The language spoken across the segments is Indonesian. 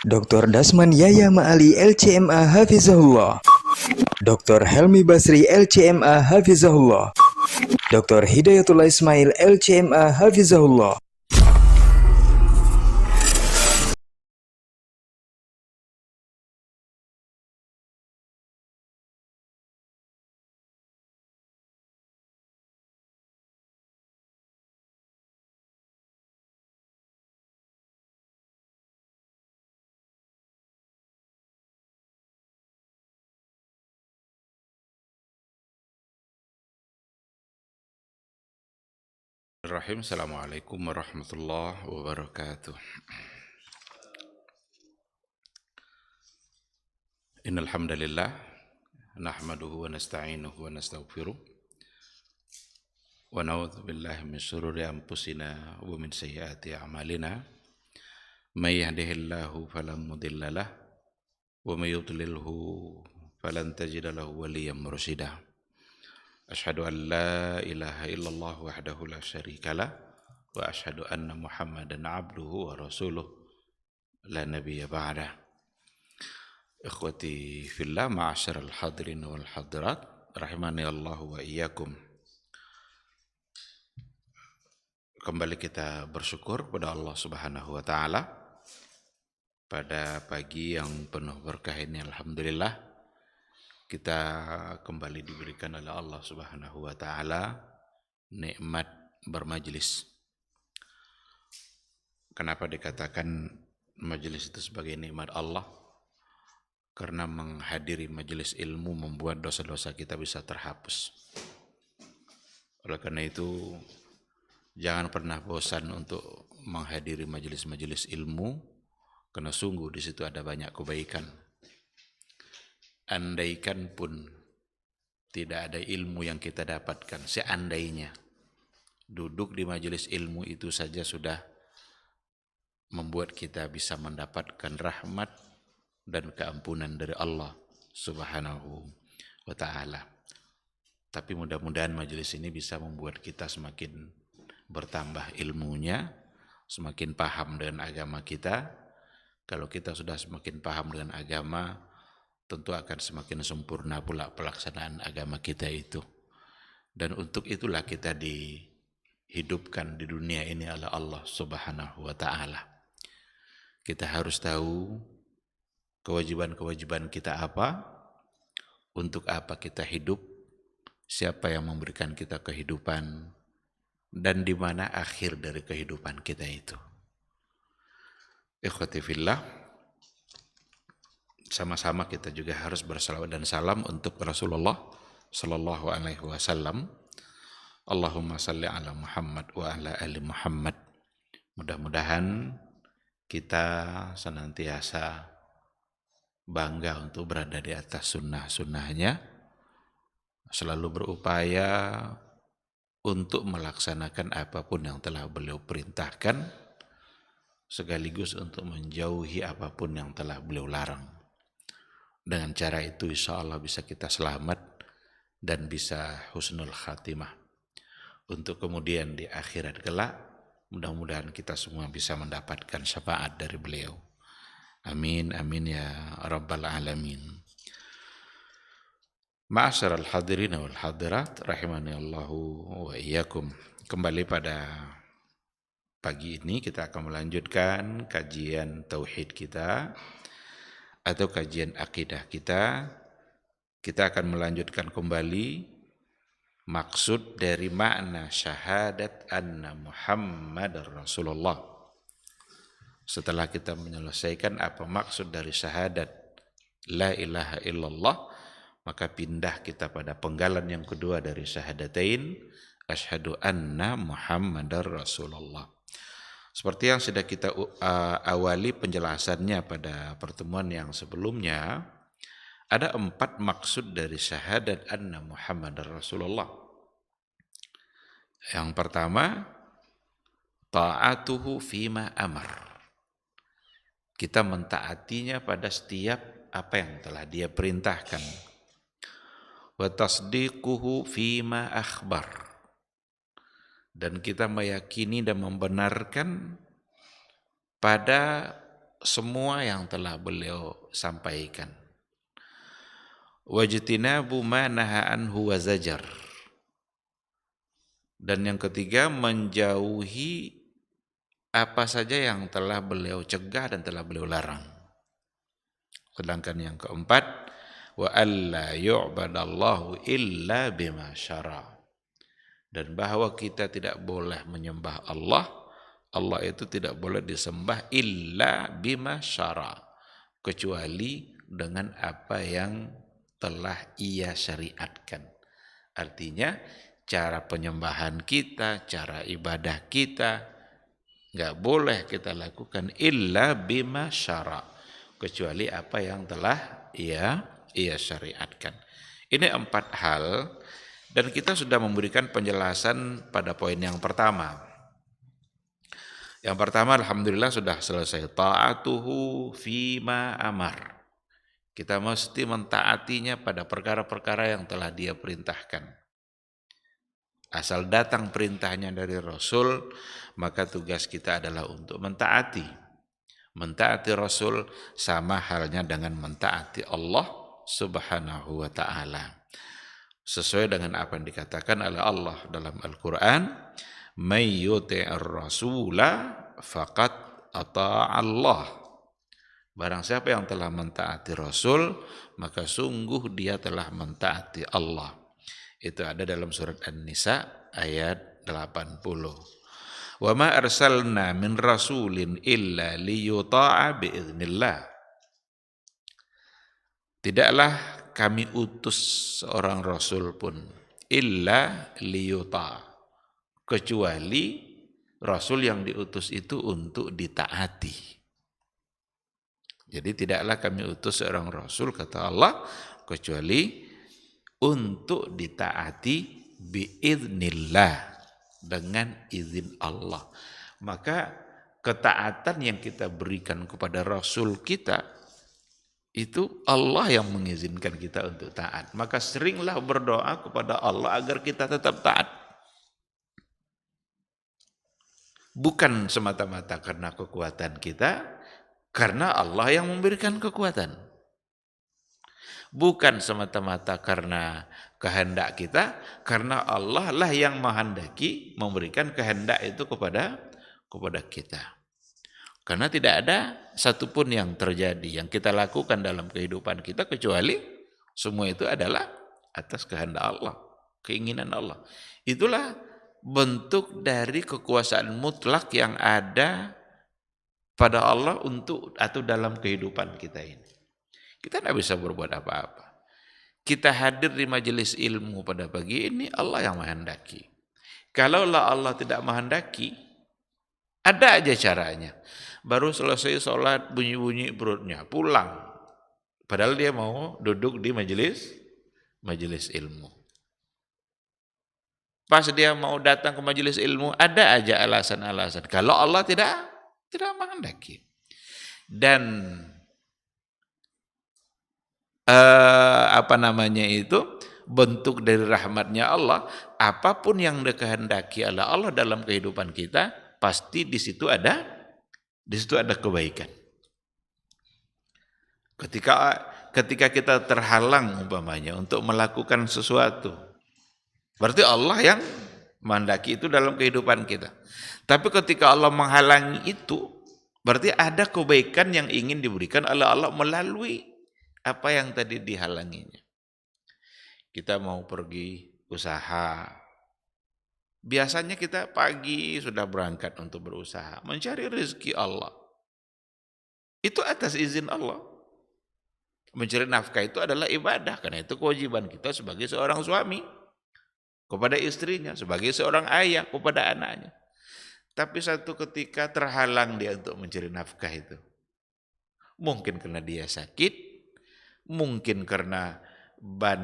Dr. Dasman Yaya Ma'ali LCMA Hafizahullah, Dr. Helmi Basri LCMA Hafizahullah, Dr. Hidayatullah Ismail LCMA Hafizahullah. Bismillahirrahmanirrahim. Assalamualaikum warahmatullahi wabarakatuh. Innal hamdalillah nahmaduhu wa nasta'inuhu wa nastaghfiruh wa na'udzu billahi min shururi anfusina wa min sayyiati a'malina. May yahdihillahu fala mudilla lahu wa may yudlilhu falan tajida lahu waliyyan mursyida. Asyhadu an la ilaha illallah wahdahu la syarika lah wa asyhadu anna Muhammadan abduhu wa rasuluh la nabiyya ba'dah. Ikhwati fillah, ma'asyiral hadirin wal hadirat, rahimani Allah wa iyyakum. Kembali kita bersyukur kepada Allah Subhanahu wa taala pada pagi yang penuh berkah ini. Alhamdulillah kita kembali diberikan oleh Allah Subhanahu wa taala nikmat bermajlis. Kenapa dikatakan majelis itu sebagai nikmat Allah? Karena menghadiri majelis ilmu membuat dosa-dosa kita bisa terhapus. Oleh karena itu, jangan pernah bosan untuk menghadiri majelis-majelis ilmu, karena sungguh di situ ada banyak kebaikan. Andaikan pun tidak ada ilmu yang kita dapatkan, seandainya duduk di majelis ilmu itu saja sudah membuat kita bisa mendapatkan rahmat dan keampunan dari Allah Subhanahu wa ta'ala. Tapi mudah-mudahan majelis ini bisa membuat kita semakin bertambah ilmunya, semakin paham dengan agama kita. Kalau kita sudah semakin paham dengan agama, tentu akan semakin sempurna pula pelaksanaan agama kita itu. Dan untuk itulah kita dihidupkan di dunia ini oleh Allah Subhanahu wa ta'ala. Kita harus tahu kewajiban-kewajiban kita apa, untuk apa kita hidup, siapa yang memberikan kita kehidupan, dan di mana akhir dari kehidupan kita itu. Ikhwati fillah, sama-sama kita juga harus bersalawat dan salam untuk Rasulullah sallallahu alaihi wasallam. Allahumma salli ala Muhammad wa ala ali Muhammad. Mudah-mudahan kita senantiasa bangga untuk berada di atas sunnah-sunnahnya, selalu berupaya untuk melaksanakan apapun yang telah beliau perintahkan, sekaligus untuk menjauhi apapun yang telah beliau larang. Dengan cara itu insya Allah bisa kita selamat dan bisa husnul khatimah. Untuk kemudian di akhirat kelak, mudah-mudahan kita semua bisa mendapatkan syafaat dari beliau. Amin, amin ya rabbal alamin. Ma'asyiral hadirin wal hadirat, rahimani Allahu wa iyyakum. Kembali pada pagi ini kita akan melanjutkan kajian tauhid kita atau kajian akidah kita. Kita akan melanjutkan kembali maksud dari makna syahadat anna Muhammadar Rasulullah. Setelah kita menyelesaikan apa maksud dari syahadat la ilaha illallah, maka pindah kita pada penggalan yang kedua dari syahadatain, asyhadu anna Muhammadar Rasulullah. Seperti yang sudah kita awali penjelasannya pada pertemuan yang sebelumnya, ada 4 maksud dari syahadat anna Muhammadar Rasulullah. Yang pertama, ta'atuhu fima amar. Kita mentaatinya pada setiap apa yang telah dia perintahkan. Wa tasdiquhu fima akhbar. Dan kita meyakini dan membenarkan pada semua yang telah beliau sampaikan. Wajtinabu ma naha anhu wa zajar. Dan yang ketiga, menjauhi apa saja yang telah beliau cegah dan telah beliau larang. Sedangkan yang keempat, wa alla yu'badallahu illa bima syara. Dan bahwa kita tidak boleh menyembah Allah, Allah itu tidak boleh disembah illa bima syara, kecuali dengan apa yang telah Ia syariatkan. Artinya cara penyembahan kita, cara ibadah kita enggak boleh kita lakukan illa bima syara, kecuali apa yang telah Ia syariatkan. Ini 4 hal dan kita sudah memberikan penjelasan pada poin yang pertama. Yang pertama, alhamdulillah sudah selesai. Ta'atuhu fima amar. Kita mesti mentaatinya pada perkara-perkara yang telah Dia perintahkan. Asal datang perintahnya dari Rasul, maka tugas kita adalah untuk mentaati. Mentaati Rasul sama halnya dengan mentaati Allah Subhanahu wa ta'ala. Sesuai dengan apa yang dikatakan oleh Allah dalam Al-Quran, may yuti'ir rasula faqad ata'allah. Barang siapa yang telah mentaati Rasul, maka sungguh dia telah mentaati Allah. Itu ada dalam surat An-Nisa ayat 80. Wa ma arsalna min rasulin illa liyuta'a biiznillah. Tidaklah kami utus seorang rasul pun illa liyuta'a, kecuali rasul yang diutus itu untuk ditaati. Jadi tidaklah kami utus seorang rasul, kata Allah, kecuali untuk ditaati biiznillah, dengan izin Allah. Maka ketaatan yang kita berikan kepada rasul kita, itu Allah yang mengizinkan kita untuk taat. Maka seringlah berdoa kepada Allah agar kita tetap taat. Bukan semata-mata karena kekuatan kita, karena Allah yang memberikan kekuatan. Bukan semata-mata karena kehendak kita, karena Allah lah yang menghendaki memberikan kehendak itu kepada kita. Karena tidak ada satupun yang terjadi, yang kita lakukan dalam kehidupan kita, kecuali semua itu adalah atas kehendak Allah, keinginan Allah. Itulah bentuk dari kekuasaan mutlak yang ada pada Allah untuk atau dalam kehidupan kita ini. Kita tidak bisa berbuat apa-apa. Kita hadir di majelis ilmu pada pagi ini, Allah yang menghendaki. Kalaulah Allah tidak menghendaki, ada aja caranya. Baru selesai sholat, bunyi-bunyi perutnya, pulang. Padahal dia mau duduk di majelis ilmu. Pas dia mau datang ke majelis ilmu, ada aja alasan-alasan. Kalau Allah tidak menghendaki. Dan bentuk dari rahmatnya Allah, apapun yang dikehendaki oleh Allah dalam kehidupan kita, pasti di situ ada kebaikan. Ketika kita terhalang umpamanya untuk melakukan sesuatu, berarti Allah yang menghendaki itu dalam kehidupan kita. Tapi ketika Allah menghalangi itu, berarti ada kebaikan yang ingin diberikan oleh Allah melalui apa yang tadi dihalanginya. Kita mau pergi usaha, biasanya kita pagi sudah berangkat untuk berusaha, mencari rezeki Allah. Itu atas izin Allah. Mencari nafkah itu adalah ibadah, karena itu kewajiban kita sebagai seorang suami kepada istrinya, sebagai seorang ayah kepada anaknya. Tapi satu ketika terhalang dia untuk mencari nafkah itu. Mungkin karena dia sakit, mungkin karena ban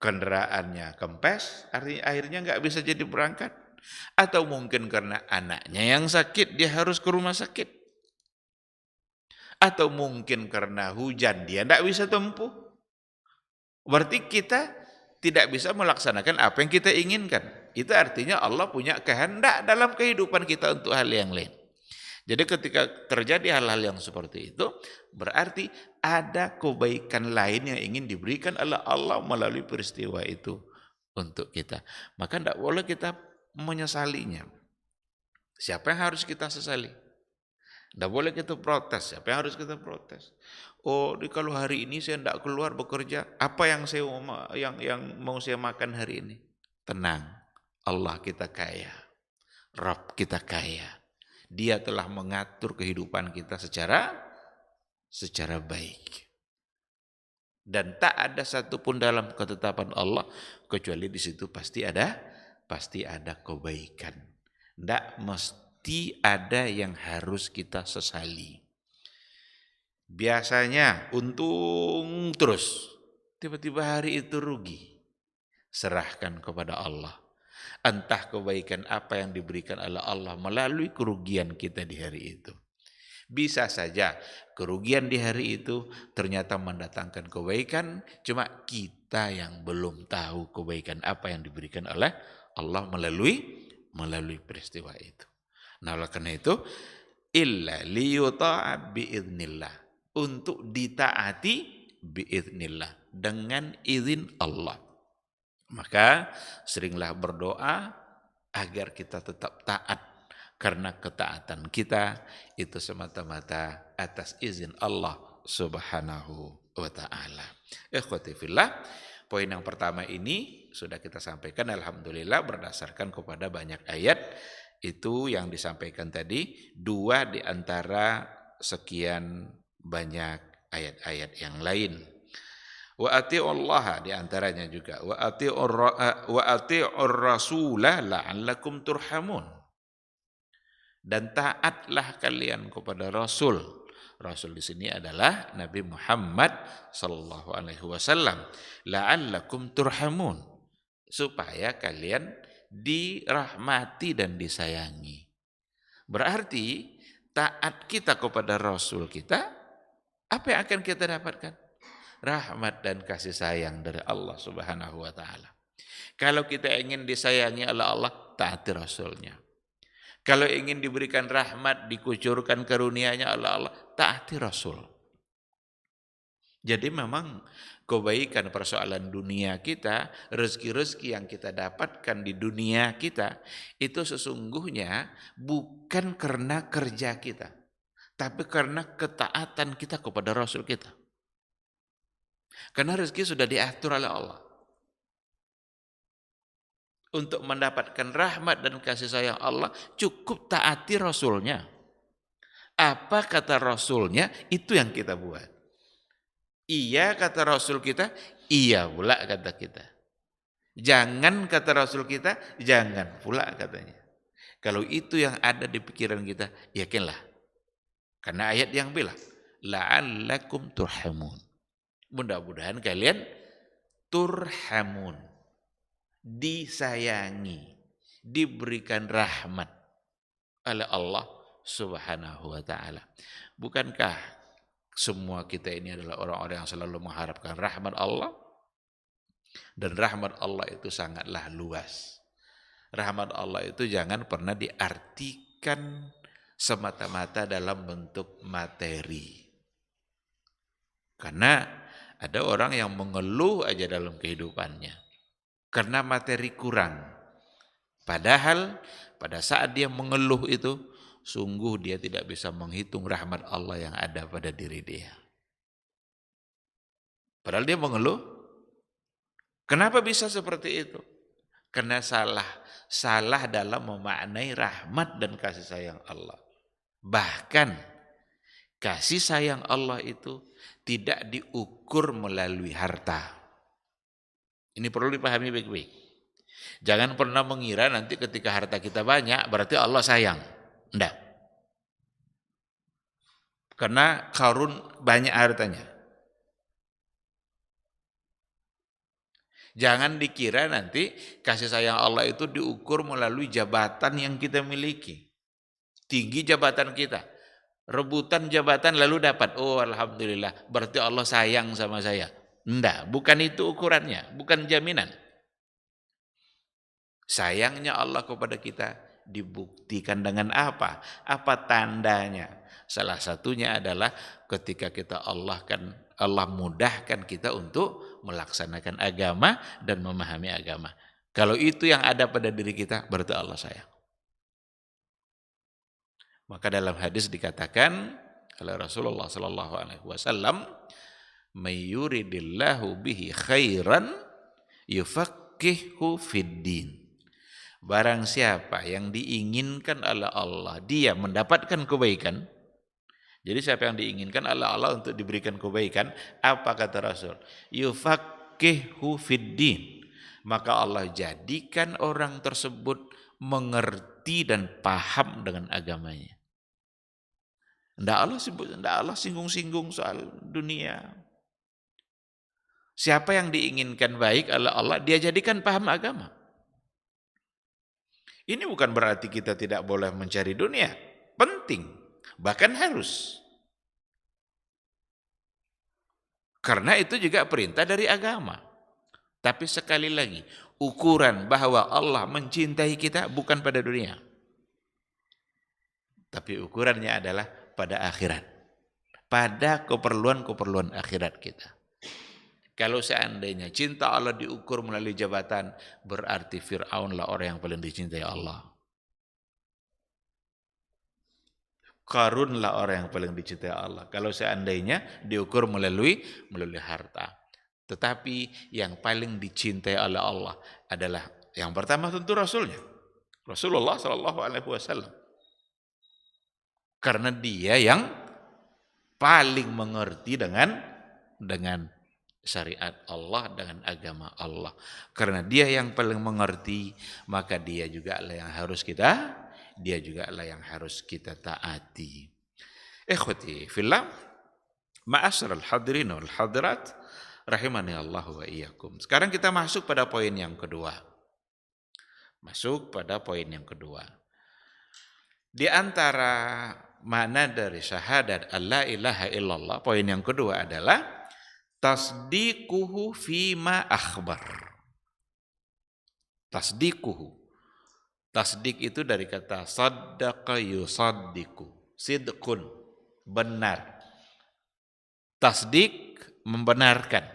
kendaraannya kempes, akhirnya nggak bisa jadi berangkat. Atau mungkin karena anaknya yang sakit, dia harus ke rumah sakit. Atau mungkin karena hujan, dia nggak bisa tempuh. Berarti kita tidak bisa melaksanakan apa yang kita inginkan. Itu artinya Allah punya kehendak dalam kehidupan kita untuk hal yang lain. Jadi ketika terjadi hal-hal yang seperti itu, berarti ada kebaikan lain yang ingin diberikan oleh Allah melalui peristiwa itu untuk kita. Maka tidak boleh kita menyesalinya. Siapa yang harus kita sesali? Tidak boleh kita protes. Siapa yang harus kita protes? Oh, kalau hari ini saya tidak keluar bekerja, apa yang mau saya makan hari ini? Tenang, Allah kita kaya, Rabb kita kaya. Dia telah mengatur kehidupan kita secara baik. Dan tak ada satupun dalam ketetapan Allah kecuali di situ pasti ada kebaikan. Tidak mesti ada yang harus kita sesali. Biasanya untung terus, tiba-tiba hari itu rugi. Serahkan kepada Allah. Entah kebaikan apa yang diberikan oleh Allah melalui kerugian kita di hari itu. Bisa saja kerugian di hari itu ternyata mendatangkan kebaikan, cuma kita yang belum tahu kebaikan apa yang diberikan oleh Allah melalui peristiwa itu. Nah, oleh karena itu, illa liyuta'a biiznillah, untuk ditaati biiznillah, dengan izin Allah. Maka seringlah berdoa agar kita tetap taat, karena ketaatan kita itu semata-mata atas izin Allah Subhanahu wa ta'ala. Ikhwati fillah, poin yang pertama ini sudah kita sampaikan alhamdulillah berdasarkan kepada banyak ayat. Itu yang disampaikan tadi, 2 di antara sekian banyak ayat-ayat yang lain. Wa ati'ullaha di antaranya juga wa ati'ur rasulah la'allakum turhamun. Dan taatlah kalian kepada Rasul. Rasul di sini adalah Nabi Muhammad sallallahu alaihi wasallam. La'allakum turhamun, supaya kalian dirahmati dan disayangi. Berarti taat kita kepada Rasul kita, apa yang akan kita dapatkan? Rahmat dan kasih sayang dari Allah Subhanahu wa ta'ala. Kalau kita ingin disayangi oleh Allah, taati Rasulnya. Kalau ingin diberikan rahmat, dikucurkan karunia-Nya oleh Allah, taati Rasul. Jadi memang kebaikan persoalan dunia kita, rezeki-rezeki yang kita dapatkan di dunia kita, itu sesungguhnya bukan karena kerja kita, tapi karena ketaatan kita kepada Rasul kita. Karena rezeki sudah diatur oleh Allah. Untuk mendapatkan rahmat dan kasih sayang Allah, cukup taati Rasulnya. Apa kata Rasulnya, itu yang kita buat. Iya kata Rasul kita, iya pula kata kita. Jangan kata Rasul kita, jangan pula katanya. Kalau itu yang ada di pikiran kita, yakinlah. Karena ayat yang bilang, la'allakum turhamun. Mudah-mudahan kalian turhamun, disayangi, diberikan rahmat oleh Allah Subhanahu wa ta'ala. Bukankah semua kita ini adalah orang-orang yang selalu mengharapkan rahmat Allah? Dan rahmat Allah itu sangatlah luas. Rahmat Allah itu jangan pernah diartikan semata-mata dalam bentuk materi. Karena ada orang yang mengeluh aja dalam kehidupannya karena materi kurang. Padahal pada saat dia mengeluh itu, sungguh dia tidak bisa menghitung rahmat Allah yang ada pada diri dia. Padahal dia mengeluh. Kenapa bisa seperti itu? Karena salah dalam memaknai rahmat dan kasih sayang Allah. Bahkan kasih sayang Allah itu tidak diukur melalui harta. Ini perlu dipahami baik-baik. Jangan pernah mengira nanti ketika harta kita banyak berarti Allah sayang. Tidak. Karena Qarun banyak hartanya. Jangan dikira nanti kasih sayang Allah itu diukur melalui jabatan yang kita miliki. Tinggi jabatan kita. Rebutan jabatan lalu dapat, oh alhamdulillah, berarti Allah sayang sama saya. Enggak, bukan itu ukurannya, bukan jaminan. Sayangnya Allah kepada kita Dibuktikan dengan apa? Apa tandanya? Salah satunya adalah ketika Allah mudahkan kita untuk melaksanakan agama dan memahami agama. Kalau itu yang ada pada diri kita, berarti Allah sayang. Maka dalam hadis dikatakan oleh Rasulullah sallallahu alaihi wasallam, "May yuridillahu bihi khairan yufaqihu fid din." Barang siapa yang diinginkan oleh Allah, dia mendapatkan kebaikan. Jadi siapa yang diinginkan oleh Allah untuk diberikan kebaikan, apa kata Rasul? Yufaqihu fid din. Maka Allah jadikan orang tersebut mengerti dan paham dengan agamanya. Tidak Allah singgung-singgung soal dunia. Siapa yang diinginkan baik oleh Allah, dia jadikan paham agama. Ini bukan berarti kita tidak boleh mencari dunia. Penting, bahkan harus. Karena itu juga perintah dari agama. Tapi sekali lagi, ukuran bahwa Allah mencintai kita bukan pada dunia. Tapi ukurannya adalah pada akhirat. Pada keperluan-keperluan akhirat kita. Kalau seandainya cinta Allah diukur melalui jabatan, berarti Fir'aun lah orang yang paling dicintai Allah. Qarun lah orang yang paling dicintai Allah. Kalau seandainya diukur melalui harta. Tetapi yang paling dicintai oleh Allah adalah yang pertama tentu Rasulnya. Rasulullah Sallallahu Alaihi Wasallam. Karena dia yang paling mengerti dengan syariat Allah, dengan agama Allah. Karena dia yang paling mengerti, maka dia juga lah yang harus kita taati. Ikhwati fillah, ma'asyiral hadirin wal hadirat, rahimani Allah wa iyyakum. Sekarang kita masuk pada poin yang kedua. Di antara makna dari syahadat alla ilaha illallah, poin yang kedua adalah tasdiquhu fima akhbar. Tasdiquhu. Tasdik itu dari kata saddaqa yusaddiqu. Sidqun, benar. Tasdik, membenarkan.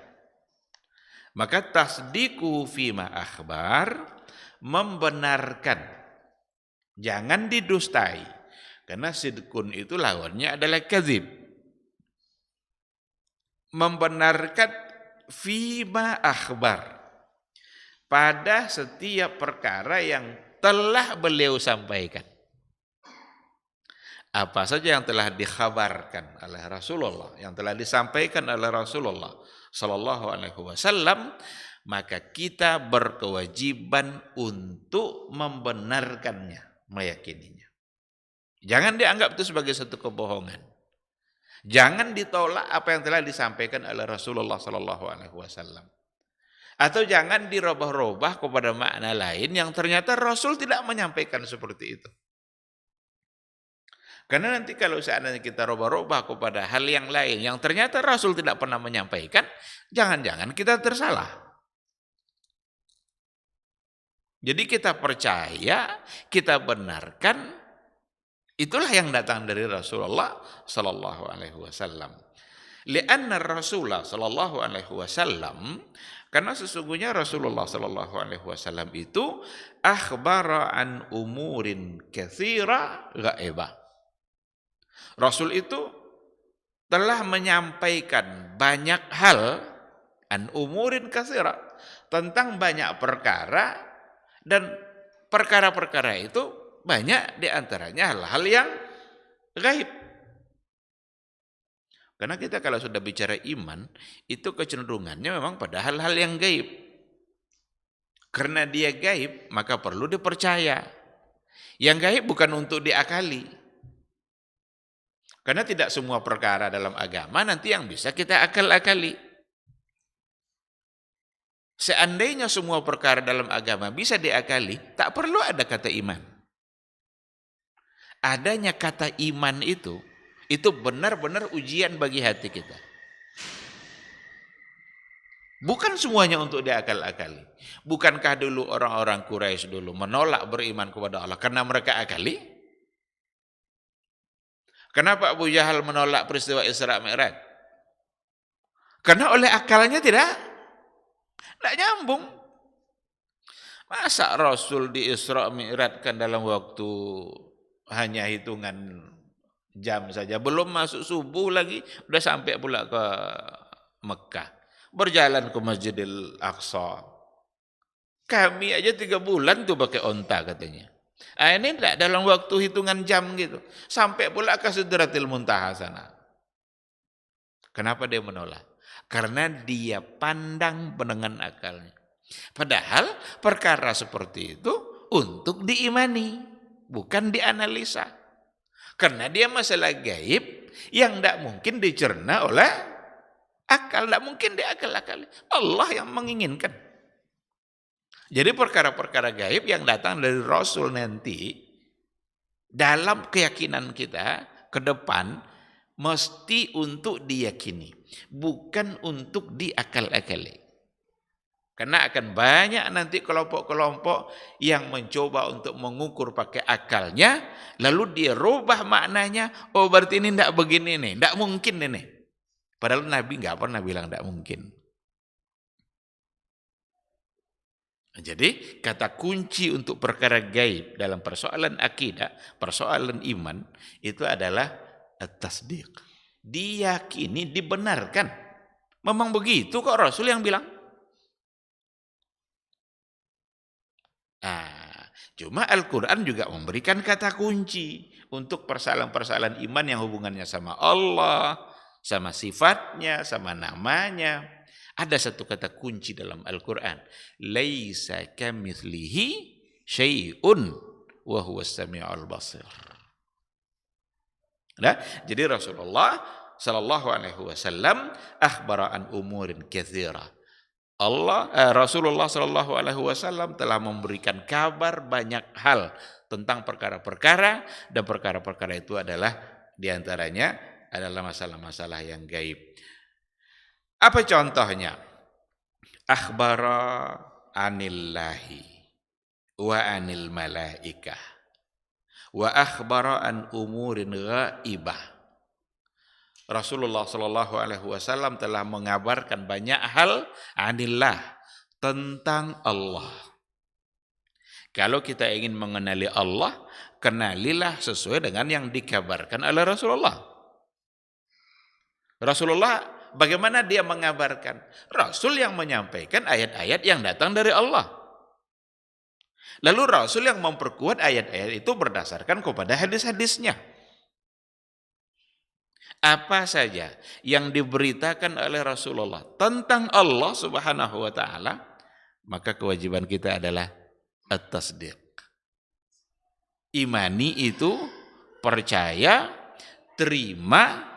Maka tasdiquhu fima akhbar, membenarkan. Jangan didustai. Karena sidqun itu lawannya adalah kadzib. Membenarkan fima akhbar, pada setiap perkara yang telah beliau sampaikan. Apa saja yang telah dikhabarkan oleh Rasulullah, yang telah disampaikan oleh Rasulullah Sallallahu Alaihi Wasallam, maka kita berkewajiban untuk membenarkannya, meyakininya. Jangan dianggap itu sebagai satu kebohongan. Jangan ditolak apa yang telah disampaikan oleh Rasulullah Sallallahu Alaihi Wasallam, atau jangan dirubah-rubah kepada makna lain yang ternyata Rasul tidak menyampaikan seperti itu. Karena nanti kalau seandainya kita rubah-rubah kepada hal yang lain yang ternyata Rasul tidak pernah menyampaikan, jangan-jangan kita tersalah. Jadi kita percaya, kita benarkan. Itulah yang datang dari Rasulullah sallallahu alaihi wasallam. Li'anna Rasulullah sallallahu alaihi wasallam, karena sesungguhnya Rasulullah sallallahu alaihi wasallam itu akhbara an umurin katsira ghaibah. Rasul itu telah menyampaikan banyak hal an umurin katsira, tentang banyak perkara, dan perkara-perkara itu banyak diantaranya hal-hal yang gaib. Karena kita kalau sudah bicara iman, itu kecenderungannya memang pada hal-hal yang gaib. Karena dia gaib, maka perlu dipercaya. Yang gaib bukan untuk diakali. Karena tidak semua perkara dalam agama nanti yang bisa kita akal-akali. Seandainya semua perkara dalam agama bisa diakali, tak perlu ada kata iman. Adanya kata iman itu benar-benar ujian bagi hati kita. Bukan semuanya untuk diakal-akali. Bukankah dulu orang-orang Quraisy dulu menolak beriman kepada Allah karena mereka akali? Kenapa Abu Jahal menolak peristiwa Isra Mi'raj? Karena oleh akalnya tidak nyambung. Masa Rasul di Isra Mi'rajkan dalam waktu hanya hitungan jam saja, belum masuk subuh lagi udah sampai pula ke Mekah, berjalan ke Masjidil Aqsa. Kami aja 3 bulan tuh pakai onta katanya. Ini enggak dalam waktu hitungan jam gitu, sampai pula ke Sidratil Muntaha sana. Kenapa dia menolak? Karena dia pandang dengan akalnya. Padahal perkara seperti itu untuk diimani, bukan dianalisa. Karena dia masalah gaib yang tidak mungkin dicerna oleh akal, tidak mungkin diakal-akali. Allah yang menginginkan. Jadi perkara-perkara gaib yang datang dari Rasul nanti, dalam keyakinan kita ke depan, mesti untuk diyakini, bukan untuk diakal-akali. Karena akan banyak nanti kelompok-kelompok yang mencoba untuk mengukur pakai akalnya, lalu dia rubah maknanya, oh berarti ini tidak begini nih, tidak mungkin ini. Padahal Nabi nggak pernah bilang tidak mungkin. Jadi kata kunci untuk perkara gaib dalam persoalan akidah, persoalan iman, itu adalah at-tasdiq. Diyakini, dibenarkan. Memang begitu kok Rasul yang bilang. Cuma Al-Quran juga memberikan kata kunci untuk persoalan-persoalan iman yang hubungannya sama Allah, sama sifatnya, sama namanya. Ada satu kata kunci dalam Al-Quran. Laisa kamitslihi syai'un wa huwas sami'ul basir. Nah, jadi Rasulullah sallallahu alaihi wasallam akhbara an umurin katsira. Rasulullah sallallahu alaihi wasallam telah memberikan kabar banyak hal tentang perkara-perkara, dan perkara-perkara itu adalah diantaranya adalah masalah-masalah yang gaib. Apa contohnya? Akhbara anillahi wa anil malaikah wa akhbara an umurin ghaibah. Rasulullah sallallahu alaihi wasallam telah mengabarkan banyak hal anillah, tentang Allah. Kalau kita ingin mengenali Allah, kenalilah sesuai dengan yang dikabarkan oleh Rasulullah. Rasulullah bagaimana dia mengabarkan? Rasul yang menyampaikan ayat-ayat yang datang dari Allah. Lalu Rasul yang memperkuat ayat-ayat itu berdasarkan kepada hadis-hadisnya. Apa saja yang diberitakan oleh Rasulullah tentang Allah Subhanahu wa taala, maka kewajiban kita adalah at-tasdiq. Imani itu percaya, terima,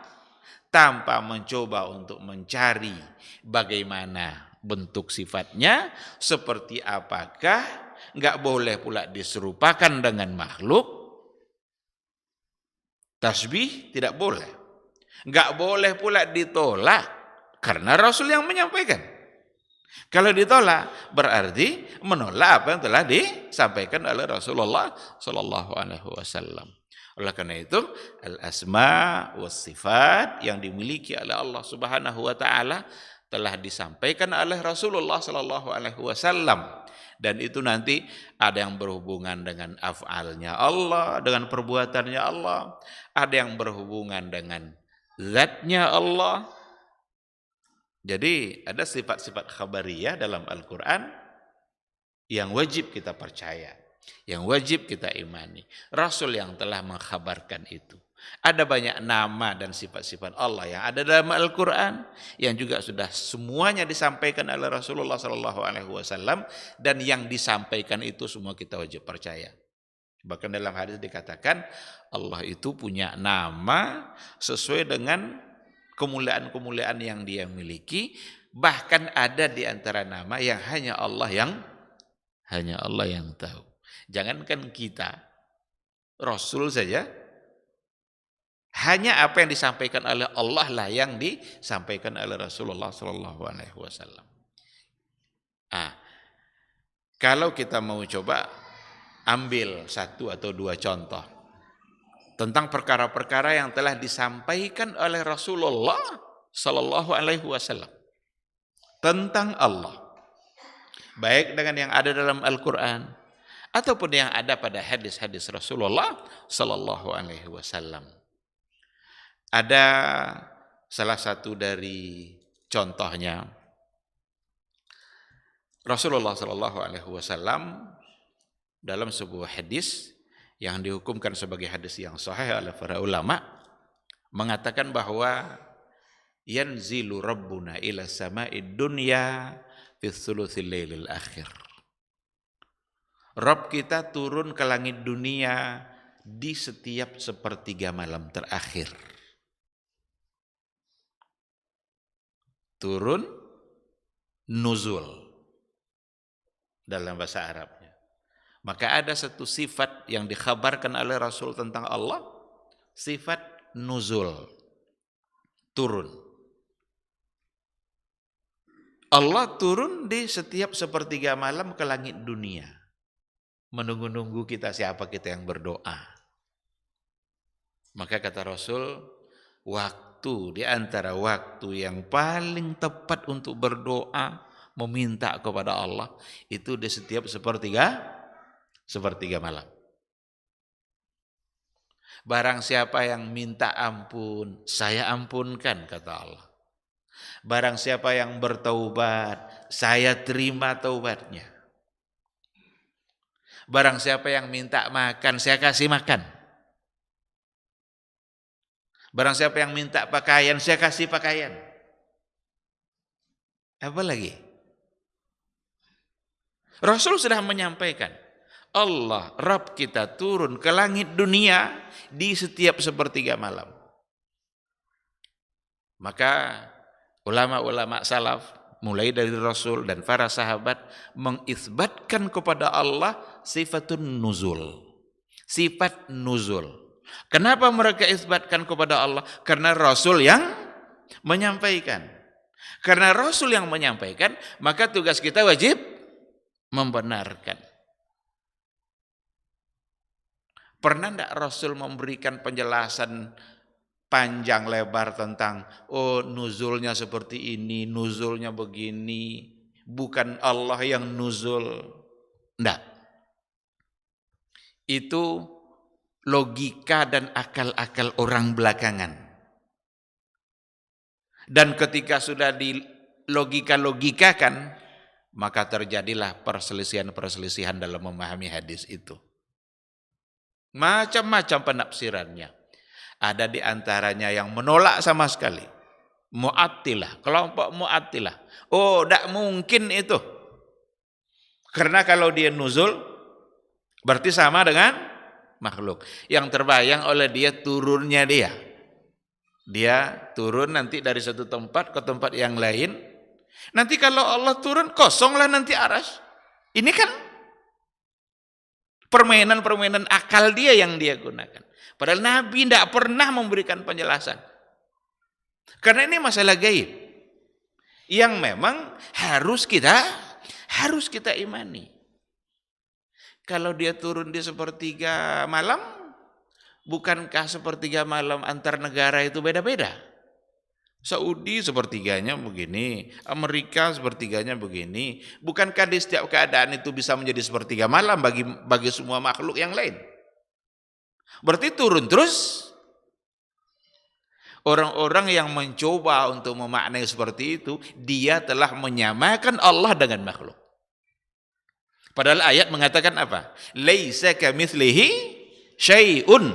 tanpa mencoba untuk mencari bagaimana bentuk sifatnya, seperti apakah, enggak boleh pula diserupakan dengan makhluk. Tasbih tidak boleh. Enggak boleh pula ditolak karena Rasul yang menyampaikan. Kalau ditolak berarti menolak apa yang telah disampaikan oleh Rasulullah sallallahu alaihi wasallam. Oleh karena itu, al-asma was sifat yang dimiliki oleh Allah Subhanahu wa taala telah disampaikan oleh Rasulullah sallallahu alaihi wasallam, dan itu nanti ada yang berhubungan dengan af'alnya Allah, dengan perbuatannya Allah, ada yang berhubungan dengan zatnya Allah. Jadi ada sifat-sifat khabariyah dalam Al-Quran yang wajib kita percaya, yang wajib kita imani. Rasul yang telah mengkhabarkan itu. Ada banyak nama dan sifat-sifat Allah yang ada dalam Al-Quran yang juga sudah semuanya disampaikan oleh Rasulullah SAW, dan yang disampaikan itu semua kita wajib percaya. Bahkan dalam hadis dikatakan Allah itu punya nama sesuai dengan kemuliaan-kemuliaan yang dia miliki. Bahkan ada di antara nama yang hanya Allah yang tahu. Jangankan kita, Rasul saja, hanya apa yang disampaikan oleh Allah lah yang disampaikan oleh Rasulullah SAW. Ah, kalau kita mau coba ambil satu atau dua contoh tentang perkara-perkara yang telah disampaikan oleh Rasulullah Sallallahu Alaihi Wasallam tentang Allah, baik dengan yang ada dalam Al-Quran ataupun yang ada pada hadis-hadis Rasulullah Sallallahu Alaihi Wasallam. Ada salah satu dari contohnya, Rasulullah Sallallahu Alaihi Wasallam dalam sebuah hadis yang dihukumkan sebagai hadis yang sahih oleh para ulama mengatakan bahwa yanzilu rabbuna ila sama'id dunya fi thuluthil lailil akhir. Rabb kita turun ke langit dunia di setiap sepertiga malam terakhir. Turun, nuzul dalam bahasa Arabnya. Maka ada satu sifat yang dikhabarkan oleh Rasul tentang Allah, sifat nuzul, turun. Allah turun di setiap sepertiga malam ke langit dunia, menunggu-nunggu kita, siapa kita yang berdoa. Maka kata Rasul, waktu di antara waktu yang paling tepat untuk berdoa, meminta kepada Allah, itu di setiap sepertiga malam. Barang siapa yang minta ampun, saya ampunkan, kata Allah. Barang siapa yang bertaubat, saya terima taubatnya. Barang siapa yang minta makan, saya kasih makan. Barang siapa yang minta pakaian, saya kasih pakaian. Apa lagi? Rasul sudah menyampaikan, Allah, Rabb kita turun ke langit dunia di setiap sepertiga malam. Maka ulama-ulama salaf, mulai dari Rasul dan para sahabat, mengisbatkan kepada Allah sifatun nuzul. Sifat nuzul. Kenapa mereka isbatkan kepada Allah? Karena Rasul yang menyampaikan. Karena Rasul yang menyampaikan, maka tugas kita wajib membenarkan. Pernah tidak Rasul memberikan penjelasan panjang lebar tentang nuzulnya seperti ini, nuzulnya begini, bukan Allah yang nuzul? Tidak. Itu logika dan akal-akal orang belakangan. Dan ketika sudah dilogika-logikakan, maka terjadilah perselisihan-perselisihan dalam memahami hadis itu. Macam-macam penafsirannya. Ada di antaranya yang menolak sama sekali. Mu'attilah, kelompok Mu'attilah. Tidak mungkin itu. Karena kalau dia nuzul, berarti sama dengan makhluk. Yang terbayang oleh dia turunnya dia. Dia turun nanti dari satu tempat ke tempat yang lain. Nanti kalau Allah turun, kosonglah nanti aras. Ini kan permainan-permainan akal dia yang dia gunakan. Padahal Nabi tidak pernah memberikan penjelasan. Karena ini masalah gaib. Yang memang harus kita imani. Kalau dia turun di sepertiga malam, bukankah sepertiga malam antar negara itu beda-beda? Saudi sepertiganya begini, Amerika sepertiganya begini. Bukankah di setiap keadaan itu bisa menjadi sepertiga malam bagi semua makhluk yang lain? Berarti turun terus. Orang-orang yang mencoba untuk memaknai seperti itu, dia telah menyamakan Allah dengan makhluk. Padahal ayat mengatakan apa? Laisa kamitslihi syai'un.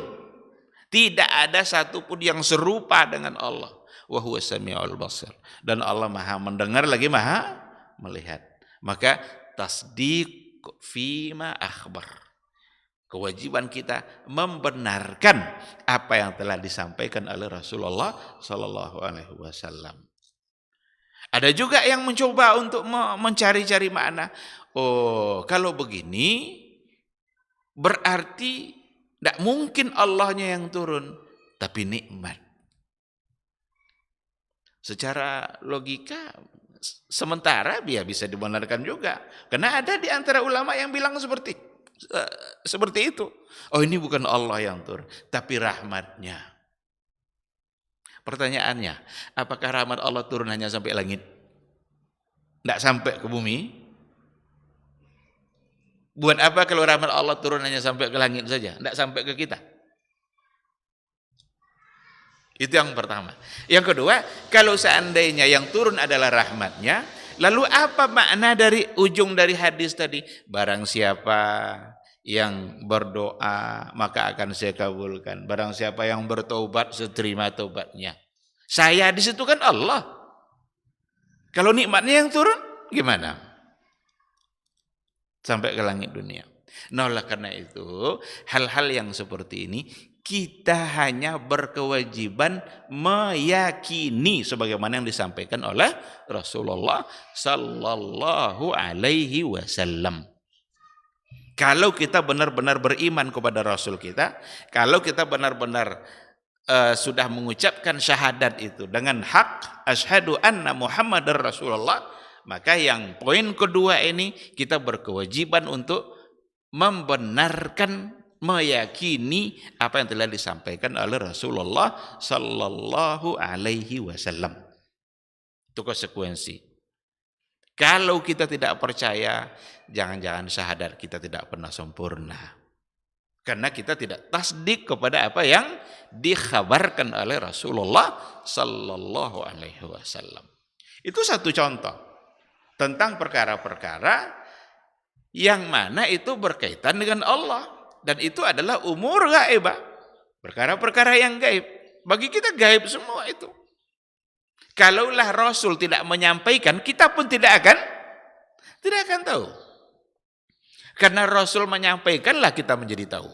Tidak ada satupun yang serupa dengan Allah. Wa huwas samiul basir. Dan Allah Maha mendengar lagi Maha melihat. Maka tasdiq fima akhbar. Kewajiban kita membenarkan apa yang telah disampaikan oleh Rasulullah sallallahu alaihi wasallam. Ada juga yang mencoba untuk mencari-cari makna. Kalau begini berarti tidak mungkin Allahnya yang turun, tapi nikmat. Secara logika Sementara dia bisa dibenarkan juga. Karena ada di antara ulama yang bilang seperti itu. Oh, ini bukan Allah yang turun, tapi rahmatnya. Pertanyaannya, apakah rahmat Allah turun hanya sampai langit? Tidak sampai ke bumi? Buat apa kalau rahmat Allah turun hanya sampai ke langit saja, tidak sampai ke kita? Itu yang pertama. Yang kedua, kalau seandainya yang turun adalah rahmatnya, lalu apa makna dari ujung dari hadis tadi? Barang siapa yang berdoa, maka akan saya kabulkan. Barang siapa yang bertobat, saya terima tobatnya. Saya di situ kan Allah. Kalau nikmatnya yang turun, gimana? Sampai ke langit dunia. Nah, oleh karena itu, hal-hal yang seperti ini kita hanya berkewajiban meyakini sebagaimana yang disampaikan oleh Rasulullah sallallahu alaihi wasallam. Kalau kita benar-benar beriman kepada Rasul kita, kalau kita benar-benar sudah mengucapkan syahadat itu dengan hak, asyhadu anna Muhammadar Rasulullah, maka yang poin kedua ini kita berkewajiban untuk membenarkan, meyakini apa yang telah disampaikan oleh Rasulullah sallallahu alaihi wasallam. Itu konsekuensi. Kalau kita tidak percaya, jangan-jangan syahadat kita tidak pernah sempurna. Karena kita tidak tasdik kepada apa yang dikhabarkan oleh Rasulullah sallallahu alaihi wasallam. Itu satu contoh tentang perkara-perkara yang mana itu berkaitan dengan Allah, dan itu adalah umur gaibah, perkara-perkara yang gaib. Bagi kita gaib semua itu. Kalaulah Rasul tidak menyampaikan, kita pun tidak akan tahu. Karena Rasul menyampaikanlah kita menjadi tahu.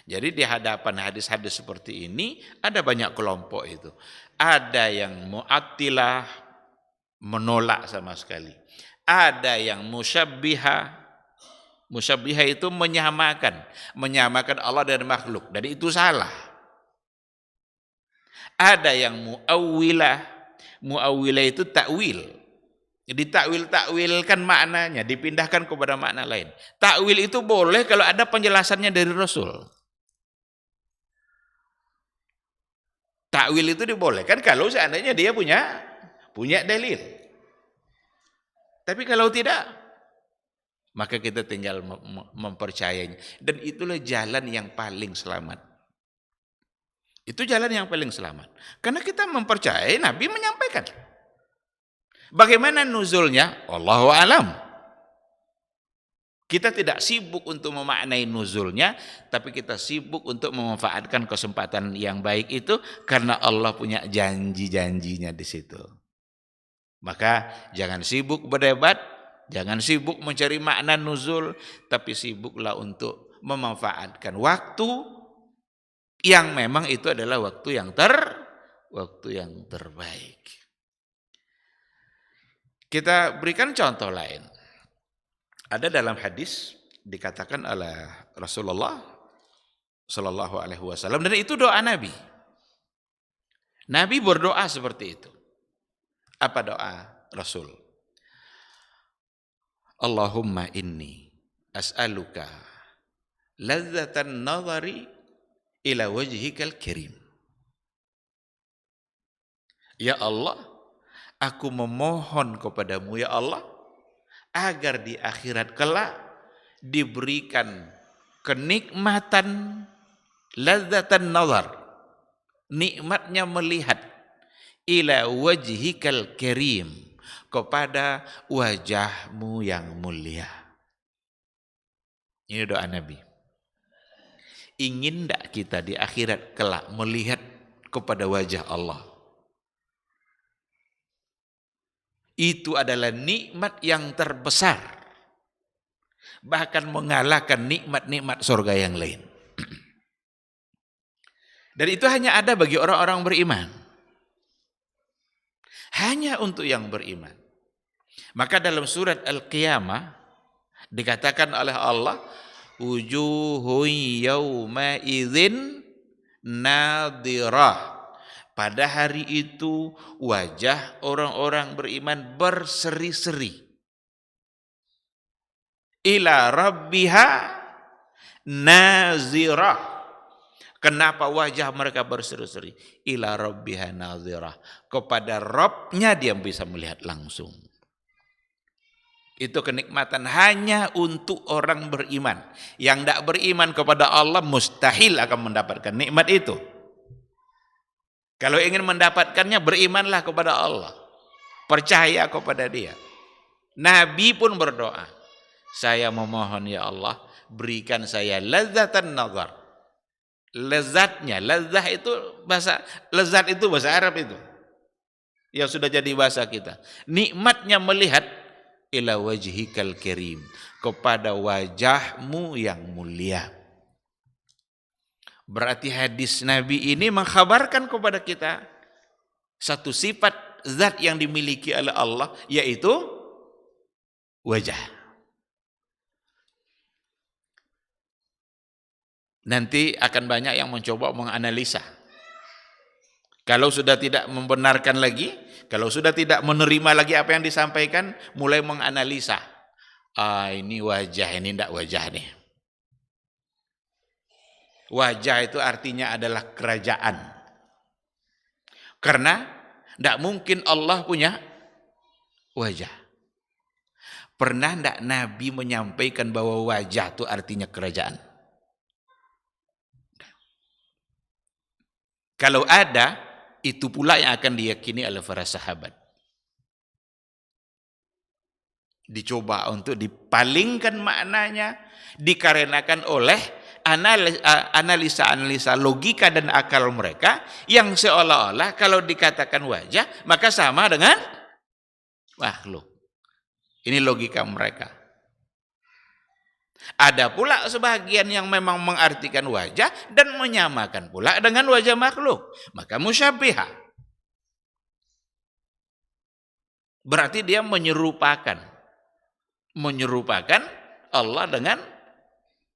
Jadi di hadapan hadis-hadis seperti ini ada banyak kelompok itu. Ada yang mu'attilah, menolak sama sekali. Ada yang musyabbihah. Musyabbihah itu menyamakan Allah dan makhluk, dan itu salah. Ada yang mu'awwilah. Mu'awwilah itu takwil. Jadi takwilkan maknanya, dipindahkan kepada makna lain. Takwil itu boleh kalau ada penjelasannya dari Rasul. Takwil itu dibolehkan kalau seandainya dia punya dalil. Tapi kalau tidak, maka kita tinggal mempercayainya. Dan itulah jalan yang paling selamat. Itu jalan yang paling selamat. Karena kita mempercayai Nabi menyampaikan. Bagaimana nuzulnya? Allahu alam. Kita tidak sibuk untuk memaknai nuzulnya, tapi kita sibuk untuk memanfaatkan kesempatan yang baik itu karena Allah punya janji-janjinya di situ. Maka jangan sibuk berdebat, jangan sibuk mencari makna nuzul, tapi sibuklah untuk memanfaatkan waktu yang memang itu adalah waktu yang terbaik. Kita berikan contoh lain. Ada dalam hadis dikatakan oleh Rasulullah sallallahu alaihi wasallam, dan itu doa Nabi. Nabi berdoa seperti itu. Apa doa Rasul? Allahumma inni as'aluka ladzatan nazari ila wajhikal karim. Ya Allah, aku memohon kepadamu ya Allah, agar di akhirat kelak diberikan kenikmatan ladzatan nazar, nikmatnya melihat, ila wajhikal karim, kepada wajahmu yang mulia. Ini doa Nabi. Ingin tak kita di akhirat kelak melihat kepada wajah Allah? Itu adalah nikmat yang terbesar, bahkan mengalahkan nikmat-nikmat surga yang lain. Dan itu hanya ada bagi orang-orang beriman. Hanya untuk yang beriman. Maka dalam surat Al-Qiyamah dikatakan oleh Allah, wujuhun yawma idzin nadirah Pada hari itu wajah orang-orang beriman berseri-seri. Ila rabbiha nazirah. Kenapa wajah mereka berseri-seri? Ila rabbiha nazirah. Kepada Rabbnya dia bisa melihat langsung. Itu kenikmatan hanya untuk orang beriman. Yang tidak beriman kepada Allah mustahil akan mendapatkan nikmat itu. Kalau ingin mendapatkannya, berimanlah kepada Allah. Percaya kepada Dia. Nabi pun berdoa, saya memohon ya Allah, berikan saya lezatan nazar. Lezatnya, lezat itu bahasa Arab itu. Yang sudah jadi bahasa kita. Nikmatnya melihat ila wajhikal karim, kepada wajahmu yang mulia. Berarti hadis Nabi ini mengkhabarkan kepada kita satu sifat zat yang dimiliki oleh Allah, yaitu wajah. Nanti akan banyak yang mencoba menganalisa. Kalau sudah tidak membenarkan lagi, kalau sudah tidak menerima lagi apa yang disampaikan, mulai menganalisa. Ini wajah, ini tidak wajah nih. Wajah itu artinya adalah kerajaan. Karena tidak mungkin Allah punya wajah. Pernah tidak Nabi menyampaikan bahwa wajah itu artinya kerajaan? Kalau ada, itu pula yang akan diyakini oleh para sahabat. Dicoba untuk dipalingkan maknanya, dikarenakan oleh analisa-analisa logika dan akal mereka yang seolah-olah kalau dikatakan wajah maka sama dengan makhluk. Ini logika mereka. Ada pula sebagian yang memang mengartikan wajah dan menyamakan pula dengan wajah makhluk. Maka musyabbihah. Berarti dia menyerupakan Allah dengan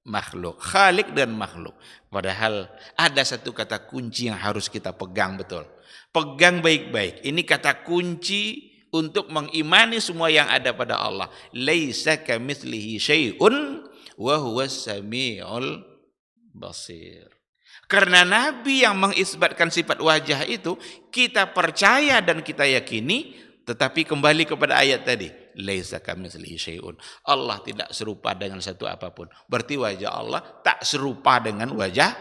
makhluk, khalik dan makhluk. Padahal ada satu kata kunci yang harus kita pegang betul. Pegang baik-baik. Ini kata kunci untuk mengimani semua yang ada pada Allah. Laisa kamitslihi syai'un wa huwas samiul basir. Karena Nabi yang mengisbatkan sifat wajah itu, kita percaya dan kita yakini, tetapi kembali kepada ayat tadi. Laisa kamitslihi syai'un. Allah tidak serupa dengan satu apapun. Berarti wajah Allah tak serupa dengan wajah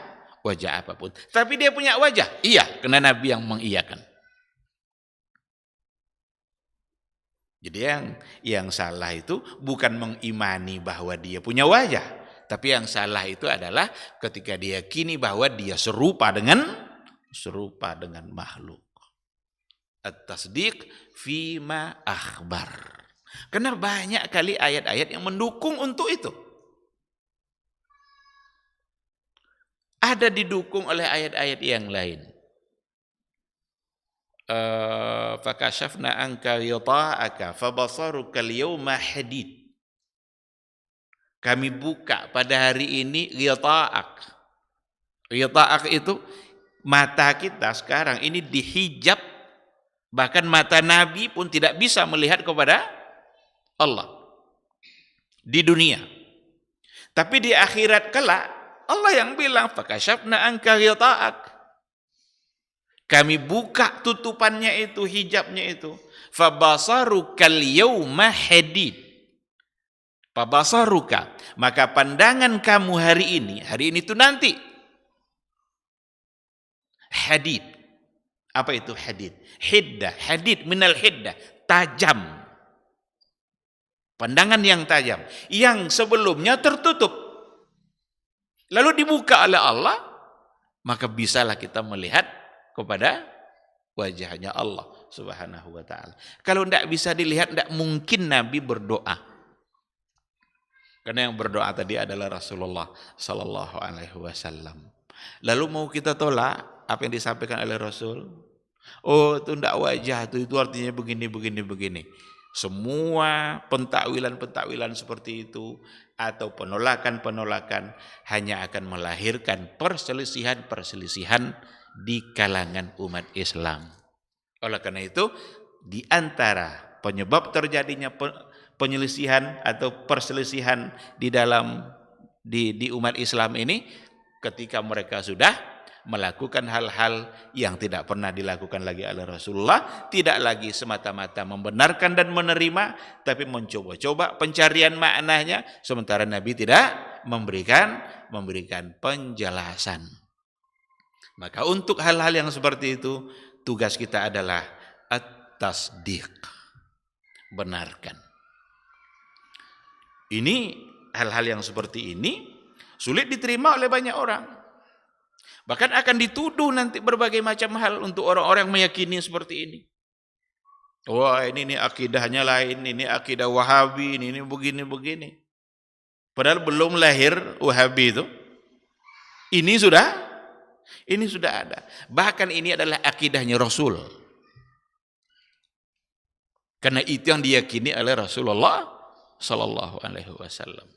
apapun. Tapi dia punya wajah. Iya, karena Nabi yang mengiyakan. Jadi yang salah itu bukan mengimani bahwa dia punya wajah. Tapi yang salah itu adalah ketika dia yakini bahwa dia serupa dengan makhluk. At-tasdiq fima akhbar. Karena banyak kali ayat-ayat yang mendukung untuk itu. Ada didukung oleh ayat-ayat yang lain. Fakashafna anka ghita'aka fabasaruka al-yawma hadid. Kami buka pada hari ini ghita'ak. Ghita'ak itu mata kita sekarang ini dihijab. Bahkan mata Nabi pun tidak bisa melihat kepada Allah di dunia. Tapi di akhirat kelak Allah yang bilang fakashafna anka ghita'ak. Kami buka tutupannya itu, hijabnya itu. Fabasarukal yawma hadid. Fabasaruka, maka pandangan kamu hari ini itu nanti. Hadid. Apa itu hadid? Hiddah, hadid minal hiddah, tajam. Pandangan yang tajam, yang sebelumnya tertutup. Lalu dibuka oleh Allah, maka bisalah kita melihat kepada wajahnya Allah Subhanahu wa ta'ala. Kalau tidak bisa dilihat, tidak mungkin Nabi berdoa. Karena yang berdoa tadi adalah Rasulullah sallallahu alaihi wasallam. Lalu mau kita tolak apa yang disampaikan oleh Rasul? Oh, itu tidak wajah, itu artinya begini. Semua pentakwilan seperti itu atau penolakan hanya akan melahirkan perselisihan di kalangan umat Islam. Oleh karena itu, di antara penyebab terjadinya penyelisihan atau perselisihan di dalam di umat Islam ini, ketika mereka sudah melakukan hal-hal yang tidak pernah dilakukan lagi oleh Rasulullah, tidak lagi semata-mata membenarkan dan menerima, tapi mencoba-coba pencarian maknanya, sementara Nabi tidak memberikan penjelasan. Maka untuk hal-hal yang seperti itu, tugas kita adalah at-tasdiq, benarkan. Ini hal-hal yang seperti ini sulit diterima oleh banyak orang. Bahkan akan dituduh nanti berbagai macam hal untuk orang-orang yang meyakini seperti ini. Wah, ini akidahnya lain, ini akidah Wahabi, ini begini-begini. Padahal belum lahir Wahabi itu. Ini sudah ada. Bahkan ini adalah akidahnya Rasul. Karena itu yang diyakini oleh Rasulullah sallallahu alaihi wasallam.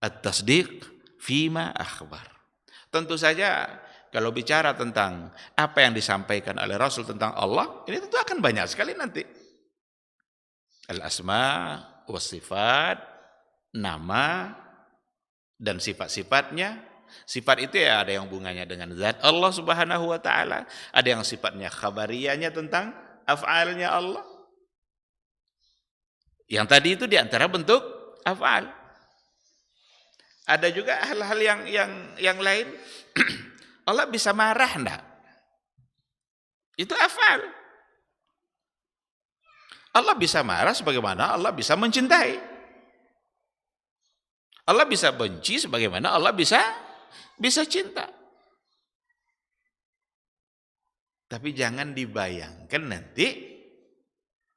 At-tasdiq fima akhbar. Tentu saja kalau bicara tentang apa yang disampaikan oleh Rasul tentang Allah, ini tentu akan banyak sekali nanti. Al-asma was sifat, nama dan sifat-sifatnya. Sifat itu ya ada yang hubungannya dengan zat Allah Subhanahu wa taala, ada yang sifatnya khabariyahnya tentang af'alnya Allah. Yang tadi itu di antara bentuk af'al. Ada juga hal-hal yang lain. Allah bisa marah enggak? Itu af'al. Allah bisa marah sebagaimana Allah bisa mencintai. Allah bisa benci sebagaimana Allah bisa cinta. Tapi jangan dibayangkan nanti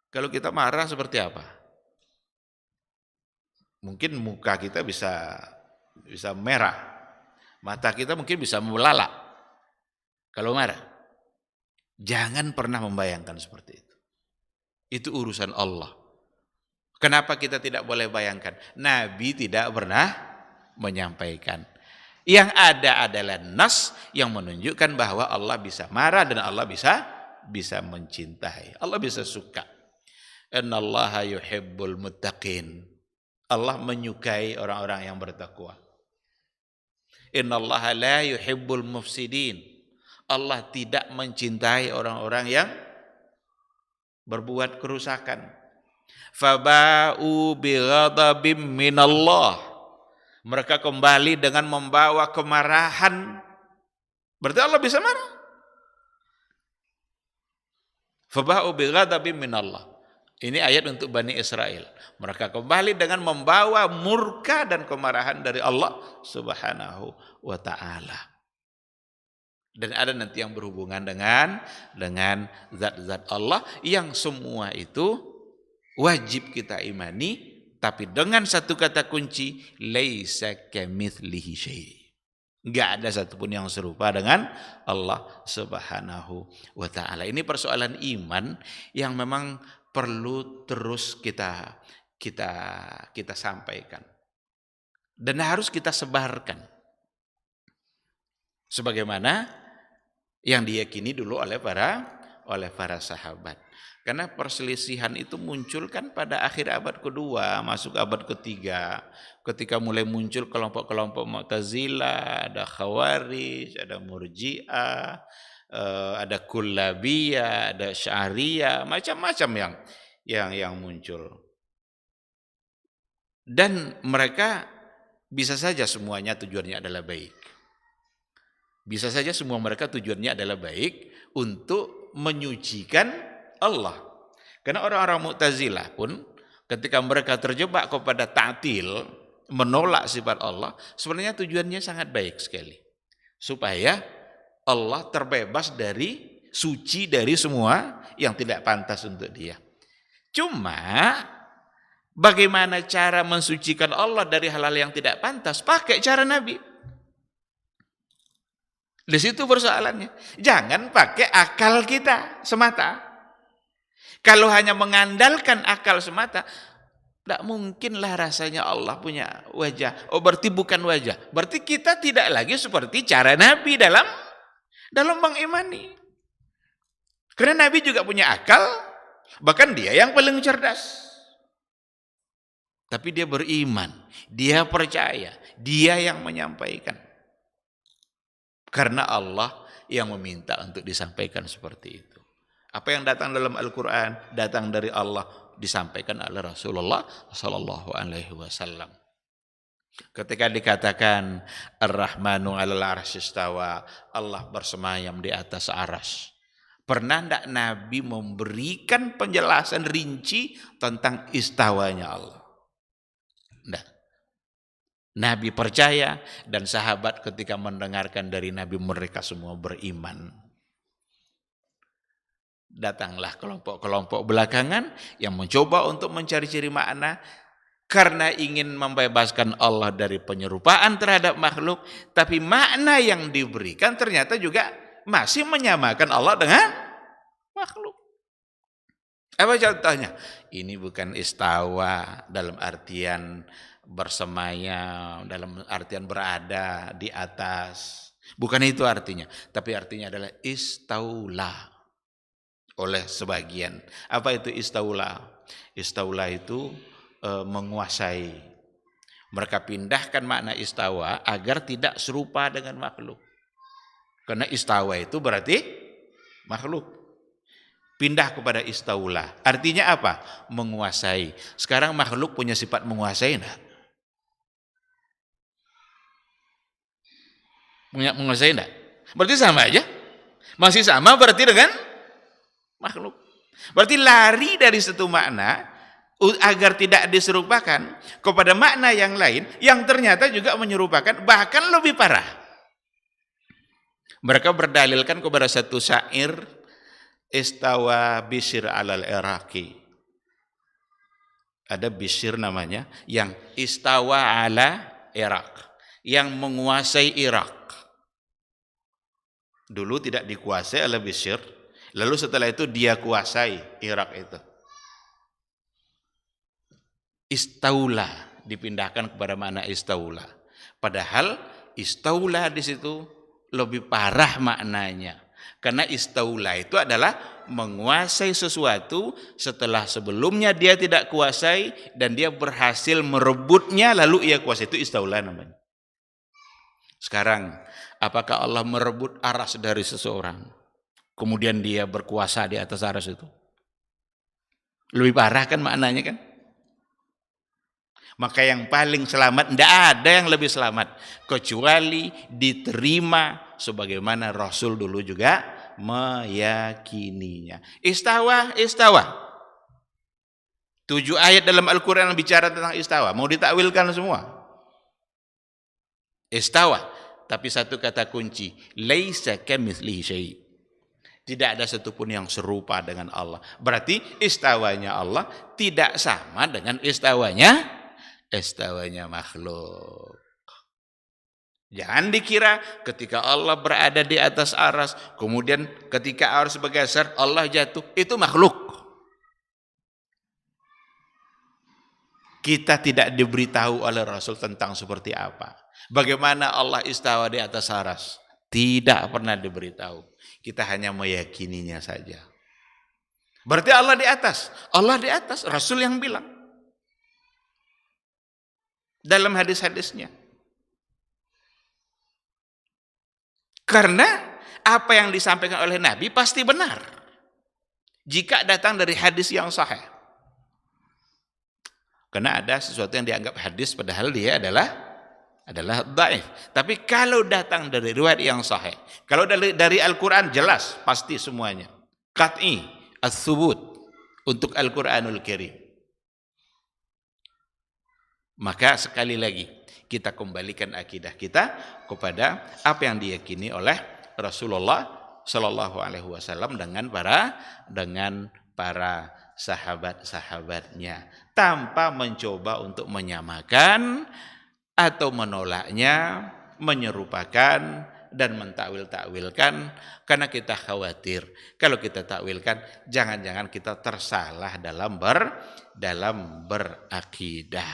kalau kita marah seperti apa. Mungkin muka kita bisa merah. Mata kita mungkin bisa melalak kalau marah. Jangan pernah membayangkan seperti itu. Itu urusan Allah. Kenapa kita tidak boleh bayangkan? Nabi tidak pernah menyampaikan. Yang ada adalah nas yang menunjukkan bahwa Allah bisa marah dan Allah bisa mencintai. Allah bisa suka. Innallaha yuhibbul muttaqin. Allah menyukai orang-orang yang bertakwa. Innallaha la yuhibbul mufsidin. Allah tidak mencintai orang-orang yang berbuat kerusakan. Faba'u bighadabim minallah. Mereka kembali dengan membawa kemarahan. Berarti Allah bisa marah. Faba'u bighadabim minallah. Ini ayat untuk Bani Israel. Mereka kembali dengan membawa murka dan kemarahan dari Allah Subhanahu wa ta'ala. Dan ada nanti yang berhubungan dengan zat-zat Allah yang semua itu wajib kita imani, tapi dengan satu kata kunci, laisa kamitslihi syai'. Enggak ada satupun yang serupa dengan Allah Subhanahu wa ta'ala. Ini persoalan iman yang memang perlu terus kita sampaikan dan harus kita sebarkan sebagaimana yang diyakini dulu oleh para sahabat. Karena perselisihan itu muncul kan pada akhir abad kedua, masuk abad ketiga, ketika mulai muncul kelompok-kelompok Mu'tazilah, ada Khawarij, ada Murji'ah, ada Kullabiyah, ada Sya'riyah, macam-macam yang muncul. Dan mereka bisa saja semuanya tujuannya adalah baik. Bisa saja semua mereka tujuannya adalah baik untuk menyucikan Allah. Karena orang-orang Mu'tazilah pun ketika mereka terjebak kepada ta'til, menolak sifat Allah, sebenarnya tujuannya sangat baik sekali. Supaya Allah terbebas suci dari semua yang tidak pantas untuk dia. Cuma bagaimana cara mensucikan Allah dari hal-hal yang tidak pantas? Pakai cara Nabi. Di situ persoalannya. Jangan pakai akal kita semata. Kalau hanya mengandalkan akal semata, Tidak mungkinlah rasanya Allah punya wajah. Oh, berarti bukan wajah. Berarti kita tidak lagi seperti cara Nabi dalam mengimani. Karena Nabi juga punya akal, bahkan dia yang paling cerdas. Tapi dia beriman, dia percaya, dia yang menyampaikan. Karena Allah yang meminta untuk disampaikan seperti itu. Apa yang datang dalam Al-Quran, datang dari Allah, disampaikan oleh Rasulullah Sallallahu Alaihi Wasallam. Ketika dikatakan Ar-Rahmanu 'alal 'arsy istawa, Allah bersemayam di atas aras. Pernah tidak Nabi memberikan penjelasan rinci tentang istawanya Allah? Tidak. Nabi percaya dan sahabat ketika mendengarkan dari Nabi mereka semua beriman. Datanglah kelompok-kelompok belakangan yang mencoba untuk mencari-cari makna karena ingin membebaskan Allah dari penyerupaan terhadap makhluk, tapi makna yang diberikan ternyata juga masih menyamakan Allah dengan makhluk. Apa contohnya? Ini bukan istawa dalam artian bersemayam, dalam artian berada di atas. Bukan itu artinya, tapi artinya adalah istaula oleh sebagian. Apa itu istaula? Istaula itu menguasai. Mereka pindahkan makna istawa agar tidak serupa dengan makhluk. Karena istawa itu berarti makhluk. Pindah kepada istaula. Artinya apa? Menguasai. Sekarang makhluk punya sifat menguasai enggak? Menguasai enggak? Berarti sama aja. Masih sama berarti dengan makhluk. Berarti lari dari satu makna agar tidak diserupakan kepada makna yang lain yang ternyata juga menyerupakan, bahkan lebih parah. Mereka berdalilkan kepada satu syair, istawa Bishr alal Iraqi. Ada Bishr namanya yang istawa ala Irak, yang menguasai Irak. Dulu tidak dikuasai oleh Bishr, lalu setelah itu dia kuasai Irak itu. Istaula dipindahkan kepada makna istaula. Padahal istaula di situ lebih parah maknanya. Karena istaula itu adalah menguasai sesuatu setelah sebelumnya dia tidak kuasai dan dia berhasil merebutnya lalu ia kuasai, itu istaula namanya. Sekarang, apakah Allah merebut aras dari seseorang kemudian dia berkuasa di atas aras itu? Lebih parah kan maknanya kan? Maka yang paling selamat, tidak ada yang lebih selamat kecuali diterima sebagaimana Rasul dulu juga meyakininya. Istawa, istawa. 7 ayat dalam Al-Quran yang bicara tentang istawa. Mau ditakwilkan semua. Istawa. Tapi satu kata kunci. Laisa kamitslihi syai'. Tidak ada satupun yang serupa dengan Allah. Berarti istawanya Allah tidak sama dengan istawanya makhluk. Jangan dikira ketika Allah berada di atas aras, kemudian ketika aras bergeser, Allah jatuh, itu makhluk. Kita tidak diberitahu oleh Rasul tentang seperti apa. Bagaimana Allah istawa di atas aras? Tidak pernah diberitahu. Kita hanya meyakininya saja. Berarti Allah di atas, Rasul yang bilang. Dalam hadis-hadisnya. Karena apa yang disampaikan oleh Nabi pasti benar. Jika datang dari hadis yang sahih. Karena ada sesuatu yang dianggap hadis padahal dia adalah dhaif. Tapi kalau datang dari riwayat yang sahih, kalau dari Al-Quran jelas pasti semuanya. Qat'i, as-subut untuk Al-Quranul Karim. Maka sekali lagi kita kembalikan akidah kita kepada apa yang diyakini oleh Rasulullah Shallallahu Alaihi Wasallam dengan para sahabat-sahabatnya, tanpa mencoba untuk menyamakan atau menolaknya, menyerupakan dan mentakwil-takwilkan karena kita khawatir kalau kita takwilkan jangan-jangan kita tersalah dalam berakidah.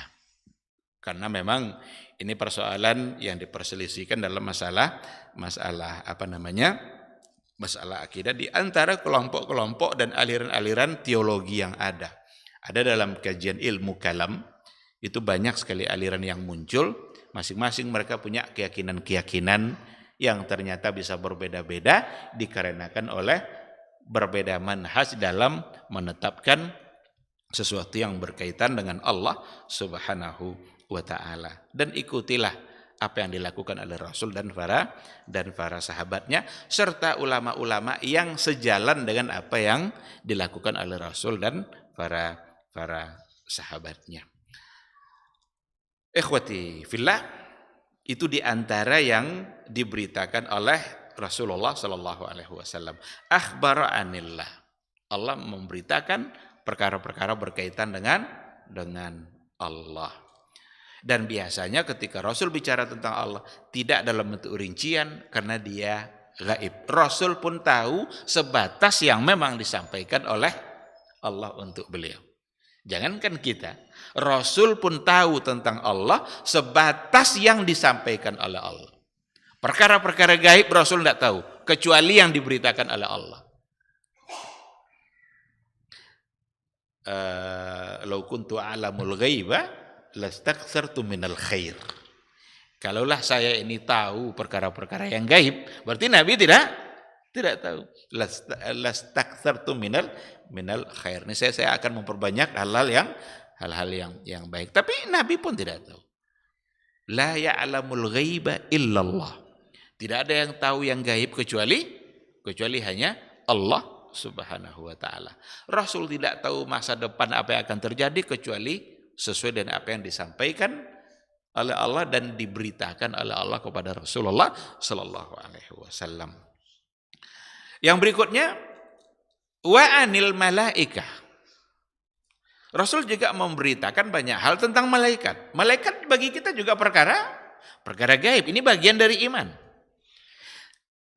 Karena memang ini persoalan yang diperselisihkan dalam masalah masalah akidah di antara kelompok-kelompok dan aliran-aliran teologi yang ada. Ada dalam kajian ilmu kalam, itu banyak sekali aliran yang muncul, masing-masing mereka punya keyakinan-keyakinan yang ternyata bisa berbeda-beda dikarenakan oleh berbeda manhaj dalam menetapkan sesuatu yang berkaitan dengan Allah Subhanahu wa ta'ala. Dan ikutilah apa yang dilakukan oleh Rasul dan para sahabatnya serta ulama-ulama yang sejalan dengan apa yang dilakukan oleh Rasul dan para sahabatnya. Ikhwati fillah, itu diantara yang diberitakan oleh Rasulullah sallallahu alaihi wasallam. Akhbara anillah. Allah memberitakan perkara-perkara berkaitan dengan Allah. Dan biasanya ketika Rasul bicara tentang Allah tidak dalam bentuk rincian karena dia gaib. Rasul pun tahu sebatas yang memang disampaikan oleh Allah untuk beliau. Jangankan kita, Rasul pun tahu tentang Allah sebatas yang disampaikan oleh Allah. Perkara-perkara gaib Rasul tidak tahu kecuali yang diberitakan oleh Allah. Lau kuntu a'lamul ghaiba lastakthartu minal khair. Kalaulah saya ini tahu perkara-perkara yang gaib, berarti Nabi tidak tahu. Lastakthartu minal khair. Ini saya akan memperbanyak hal-hal yang baik. Tapi Nabi pun tidak tahu. La ya'lamul ghaiba illallah. Tidak ada yang tahu yang gaib kecuali hanya Allah Subhanahu wa ta'ala. Rasul tidak tahu masa depan apa yang akan terjadi kecuali sesuai dengan apa yang disampaikan oleh Allah dan diberitakan oleh Allah kepada Rasulullah sallallahu alaihi wasallam. Yang berikutnya wa anil malaikah. Rasul juga memberitakan banyak hal tentang malaikat. Malaikat bagi kita juga perkara gaib. Ini bagian dari iman.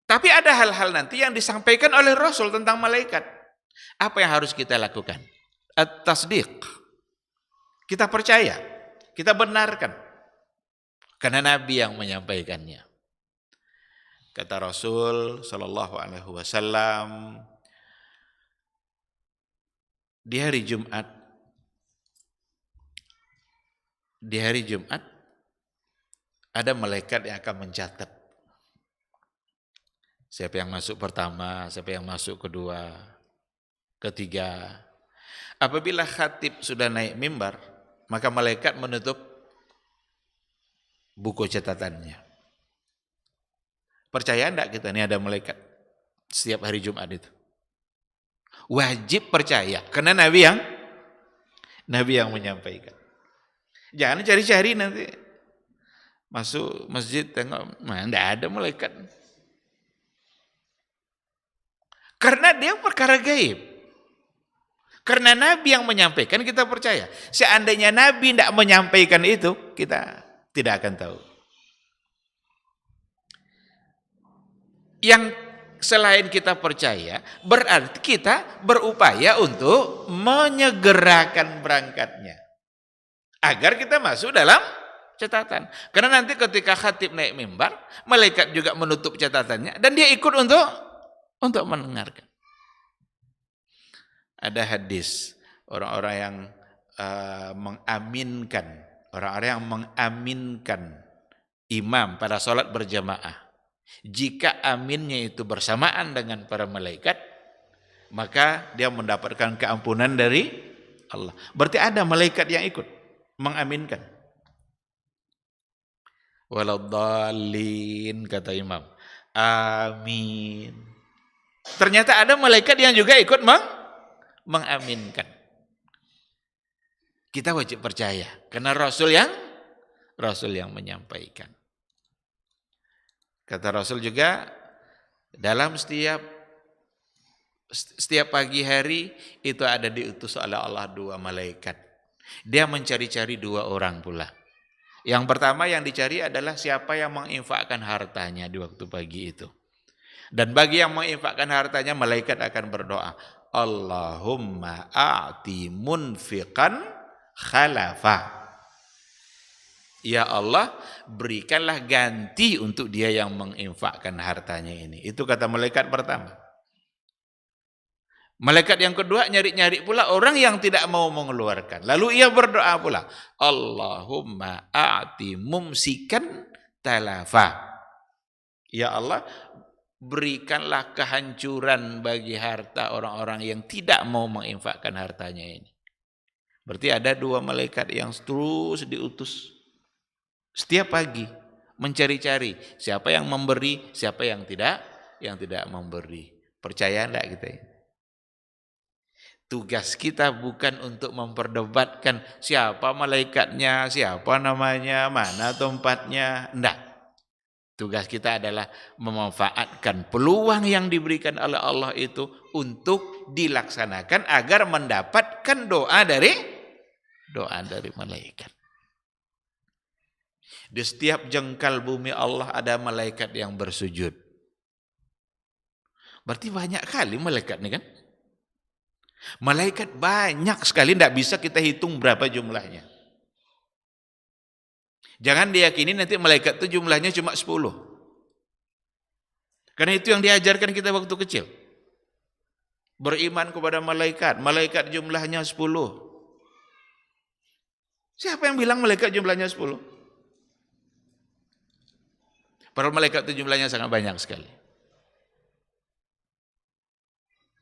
Tapi ada hal-hal nanti yang disampaikan oleh Rasul tentang malaikat. Apa yang harus kita lakukan? At-tasdiq. Kita percaya, kita benarkan. Karena Nabi yang menyampaikannya. Kata Rasul sallallahu alaihi wasallam, di hari Jumat ada malaikat yang akan mencatat siapa yang masuk pertama, siapa yang masuk kedua, ketiga. Apabila khatib sudah naik mimbar, maka malaikat menutup buku catatannya. Percaya enggak kita ini ada malaikat setiap hari Jumat itu? Wajib percaya, karena Nabi yang menyampaikan. Jangan cari-cari nanti masuk masjid tengok, enggak ada malaikat. Karena dia perkara gaib. Karena Nabi yang menyampaikan kita percaya. Seandainya Nabi tidak menyampaikan itu, kita tidak akan tahu. Yang selain kita percaya, berarti kita berupaya untuk menyegerakan berangkatnya. Agar kita masuk dalam catatan. Karena nanti ketika khatib naik mimbar, malaikat juga menutup catatannya dan dia ikut untuk mendengarkan. Ada hadis orang-orang yang mengaminkan imam pada sholat berjamaah. Jika aminnya itu bersamaan dengan para malaikat, maka dia mendapatkan keampunan dari Allah. Berarti ada malaikat yang ikut mengaminkan. Waladdallin, kata imam. Amin. Ternyata ada malaikat yang juga ikut mengaminkan. Kita wajib percaya karena Rasul yang menyampaikan. Kata Rasul juga dalam setiap pagi hari itu ada diutus oleh Allah 2 malaikat. Dia mencari-cari 2 orang pula. Yang pertama yang dicari adalah siapa yang menginfakkan hartanya di waktu pagi itu. Dan bagi yang menginfakkan hartanya, malaikat akan berdoa, Allahumma a'ti munfiqan khalafa. Ya Allah, berikanlah ganti untuk dia yang menginfakkan hartanya ini. Itu kata malaikat pertama. Malaikat yang kedua nyari-nyari pula orang yang tidak mau mengeluarkan. Lalu ia berdoa pula, Allahumma a'ti mumsikan talafa. Ya Allah, berikanlah kehancuran bagi harta orang-orang yang tidak mau menginfakkan hartanya ini. Berarti ada dua malaikat yang terus diutus setiap pagi mencari-cari siapa yang memberi, siapa yang tidak memberi. Percaya enggak kita ini? Tugas kita bukan untuk memperdebatkan siapa malaikatnya, siapa namanya, mana tempatnya, enggak. Tugas kita adalah memanfaatkan peluang yang diberikan oleh Allah itu untuk dilaksanakan agar mendapatkan doa dari malaikat. Di setiap jengkal bumi Allah ada malaikat yang bersujud. Berarti banyak kali malaikat ini kan? Malaikat banyak sekali, tidak bisa kita hitung berapa jumlahnya. Jangan diyakini nanti malaikat itu jumlahnya cuma 10. Karena itu yang diajarkan kita waktu kecil. Beriman kepada malaikat, malaikat jumlahnya 10. Siapa yang bilang malaikat jumlahnya 10? Padahal malaikat itu jumlahnya sangat banyak sekali.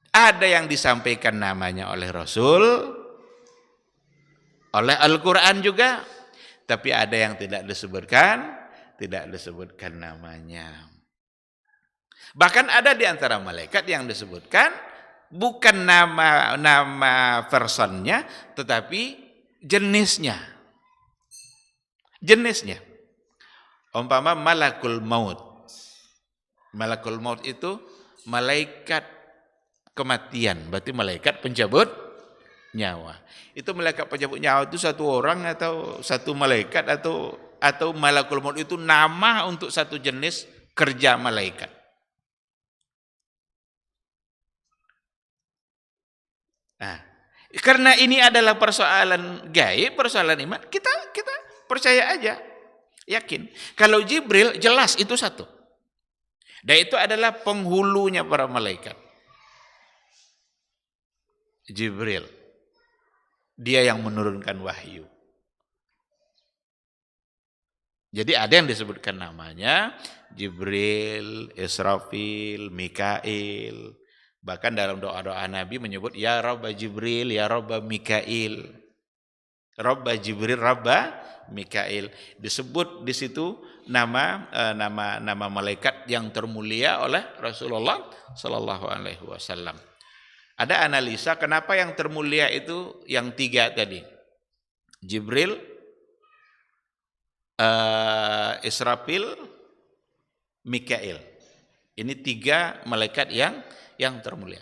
Ada yang disampaikan namanya oleh Rasul, oleh Al-Quran juga, tapi ada yang tidak disebutkan namanya. Bahkan ada di antara malaikat yang disebutkan bukan nama personnya, tetapi jenisnya. Umpama malakul maut. Malakul maut itu malaikat kematian, berarti malaikat pencabut nyawa. Itu malaikat pencabut nyawa itu satu orang atau satu malaikat atau malakul maut itu nama untuk satu jenis kerja malaikat. Nah, karena ini adalah persoalan gaib, persoalan iman, kita percaya aja, yakin. Kalau Jibril jelas itu satu. Dan itu adalah penghulunya para malaikat. Jibril, dia yang menurunkan wahyu. Jadi ada yang disebutkan namanya Jibril, Israfil, Mikail. Bahkan dalam doa-doa Nabi menyebut ya Rabba Jibril, ya Rabba Mikail. Rabba Jibril, Rabba Mikail. Disebut di situ nama malaikat yang termulia oleh Rasulullah sallallahu alaihi wasallam. Ada analisa kenapa yang termulia itu yang 3 tadi. Jibril, Israfil, Mikail. Ini 3 malaikat yang termulia.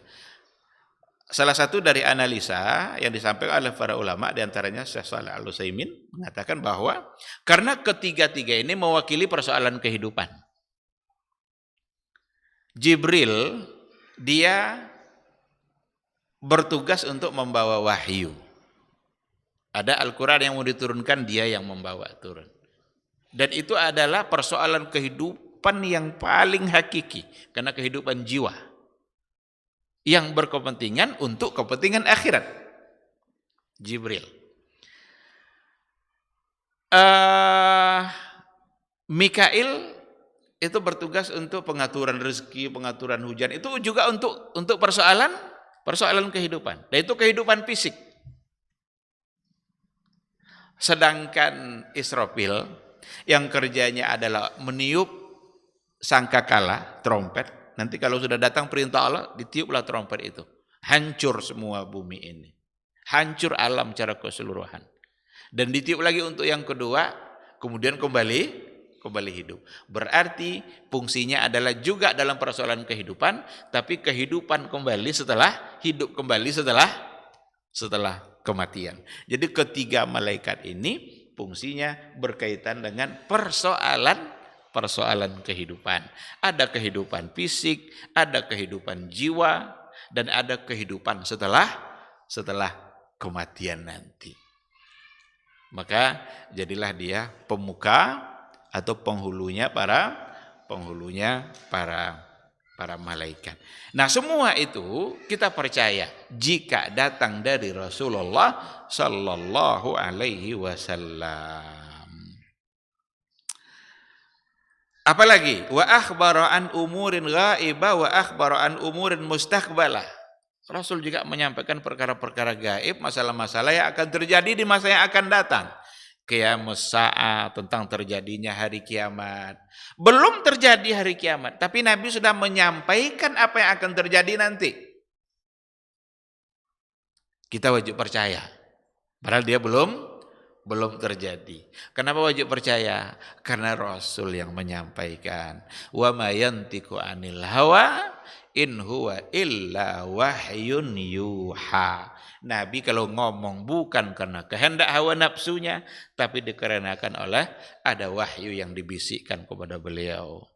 Salah satu dari analisa yang disampaikan oleh para ulama, diantaranya Syekh Shalih Al-Utsaimin, mengatakan bahwa karena ketiga-tiga ini mewakili persoalan kehidupan. Jibril, dia bertugas untuk membawa wahyu. Ada Al-Quran yang mau diturunkan, dia yang membawa turun. Dan itu adalah persoalan kehidupan yang paling hakiki. Karena kehidupan jiwa. Yang berkepentingan untuk kepentingan akhirat. Jibril. Mikail itu bertugas untuk pengaturan rezeki, pengaturan hujan. Itu juga untuk persoalan kehidupan. Dan itu kehidupan fisik. Sedangkan Israfil yang kerjanya adalah meniup sangkakala, trompet. Nanti kalau sudah datang perintah Allah, ditiuplah trompet itu. Hancur semua bumi ini. Hancur alam secara keseluruhan. Dan ditiup lagi untuk yang kedua, kemudian kembali hidup. Berarti fungsinya adalah juga dalam persoalan kehidupan, tapi kehidupan kembali setelah hidup kembali setelah kematian. Jadi ketiga malaikat ini fungsinya berkaitan dengan persoalan kehidupan. Ada kehidupan fisik, ada kehidupan jiwa, dan ada kehidupan setelah kematian nanti. Maka jadilah dia pemuka atau penghulunya para malaikat. Nah, semua itu kita percaya jika datang dari Rasulullah sallallahu alaihi wasallam. Apalagi wa akhbara an umurin ghaibah wa akhbara an umurin mustaqbalah. Rasul juga menyampaikan perkara-perkara gaib, masalah-masalah yang akan terjadi di masa yang akan datang. Qiyamus sa'a, tentang terjadinya hari kiamat. Belum terjadi hari kiamat, tapi Nabi sudah menyampaikan apa yang akan terjadi nanti. Kita wajib percaya. Padahal dia belum terjadi. Kenapa wajib percaya? Karena Rasul yang menyampaikan. Wa ma yantiqu 'anil hawa in huwa illa wahyun yuha. Nabi kalau ngomong bukan karena kehendak hawa nafsunya, tapi dikarenakan oleh ada wahyu yang dibisikkan kepada beliau.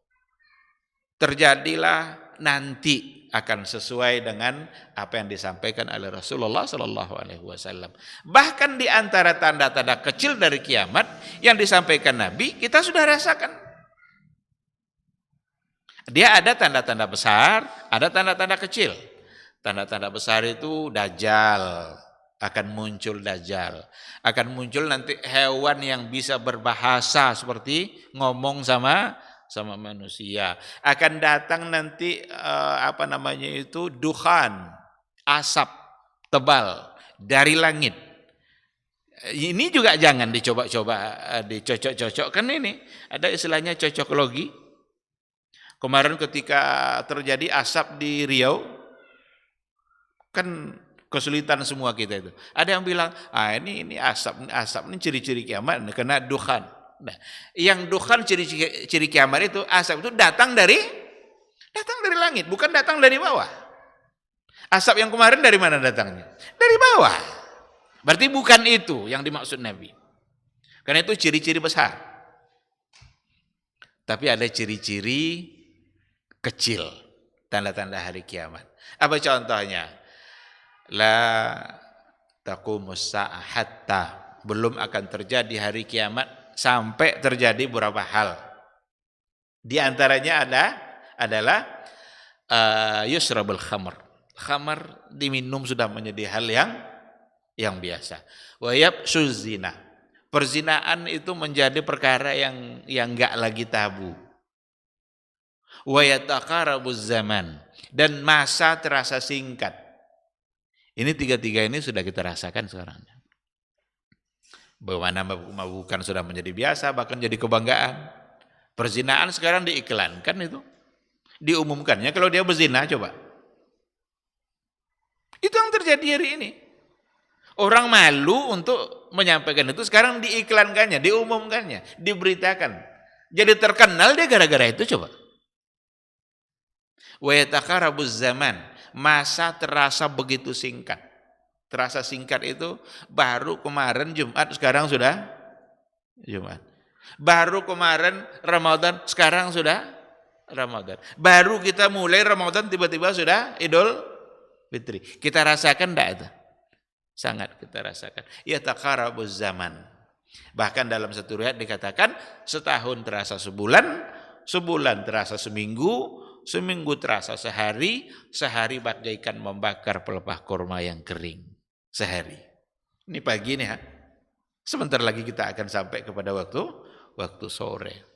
Terjadilah nanti akan sesuai dengan apa yang disampaikan oleh Rasulullah sallallahu alaihi wasallam. Bahkan di antara tanda-tanda kecil dari kiamat yang disampaikan Nabi, kita sudah rasakan. Dia ada tanda-tanda besar, ada tanda-tanda kecil. Tanda-tanda besar itu Dajjal, akan muncul Dajjal. Akan muncul nanti hewan yang bisa berbahasa seperti ngomong sama manusia. Akan datang nanti dukhan, asap tebal dari langit. Ini juga jangan dicoba-coba, dicocok-cocokkan ini. Ada istilahnya cocokologi. Kemarin ketika terjadi asap di Riau, kan kesulitan semua kita itu. Ada yang bilang, ini asap ini ciri-ciri kiamat, kena dukhan. Nah, yang dukhan ciri kiamat itu, asap itu datang dari langit, bukan datang dari bawah. Asap yang kemarin dari mana datangnya? Dari bawah. Berarti bukan itu yang dimaksud Nabi. Karena itu ciri-ciri besar. Tapi ada ciri-ciri kecil, tanda-tanda hari kiamat. Apa contohnya? La taqumus sa'ah hatta, belum akan terjadi hari kiamat sampai terjadi beberapa hal. Di antaranya adalah yusrabul khamr. Khamr diminum sudah menjadi hal yang biasa. Wa yabshuz zina. Perzinaan itu menjadi perkara yang enggak lagi tabu. Wa yataqarabuz zaman, dan masa terasa singkat. Ini tiga-tiga ini sudah kita rasakan sekarang. Bagaimana mabuk-mabukan sudah menjadi biasa, bahkan jadi kebanggaan. Perzinaan sekarang diiklankan itu. Diumumkannya kalau dia berzina, coba. Itu yang terjadi hari ini. Orang malu untuk menyampaikan itu, sekarang diiklankannya, diumumkannya, diberitakan. Jadi terkenal dia gara-gara itu, coba. Wa yataqarabuz zaman, masa terasa begitu singkat. Terasa singkat itu baru kemarin Jumat, sekarang sudah Jumat. Baru kemarin Ramadan, sekarang sudah Ramadan. Baru kita mulai Ramadan, tiba-tiba sudah Idul Fitri. Kita rasakan enggak itu? Sangat kita rasakan. Yataqarabuz zaman. Bahkan dalam satu riwayat dikatakan setahun terasa sebulan, sebulan terasa seminggu, seminggu terasa sehari, sehari bagaikan membakar pelepah kurma yang kering. Sehari. Ini pagi nih, sebentar lagi kita akan sampai kepada waktu sore.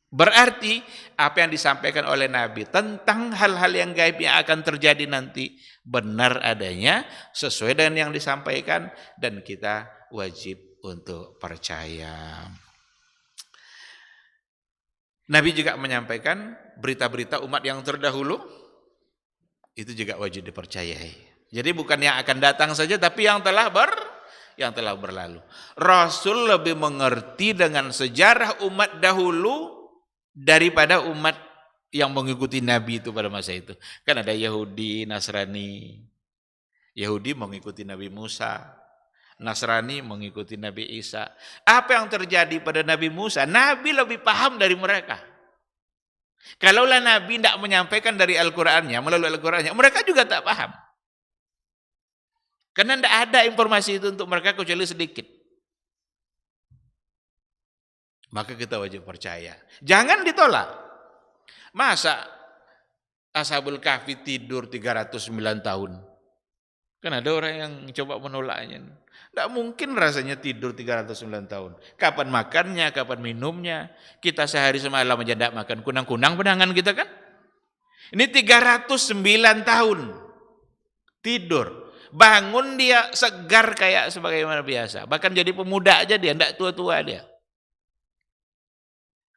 Berarti apa yang disampaikan oleh Nabi tentang hal-hal yang gaib yang akan terjadi nanti benar adanya, sesuai dengan yang disampaikan, dan kita wajib untuk percaya. Nabi juga menyampaikan berita-berita umat yang terdahulu, itu juga wajib dipercayai. Jadi bukan yang akan datang saja, tapi yang telah berlalu. Rasul lebih mengerti dengan sejarah umat dahulu daripada umat yang mengikuti Nabi itu pada masa itu. Kan ada Yahudi, Nasrani. Yahudi mengikuti Nabi Musa. Nasrani mengikuti Nabi Isa. Apa yang terjadi pada Nabi Musa? Nabi lebih paham dari mereka. Kalaulah Nabi tidak menyampaikan dari Al-Qur'annya, melalui Al-Qur'annya, mereka juga tak paham. Karena tidak ada informasi itu untuk mereka kecuali sedikit. Maka kita wajib percaya. Jangan ditolak. Masa Ashabul Kahfi tidur 309 tahun? Kan ada orang yang coba menolaknya. Tidak mungkin rasanya tidur 309 tahun. Kapan makannya, kapan minumnya. Kita sehari semalam aja tidak makan kunang-kunang pedangan kita kan. Ini 309 tahun tidur. Bangun dia segar kayak sebagaimana biasa. Bahkan jadi pemuda aja dia, tidak tua-tua dia.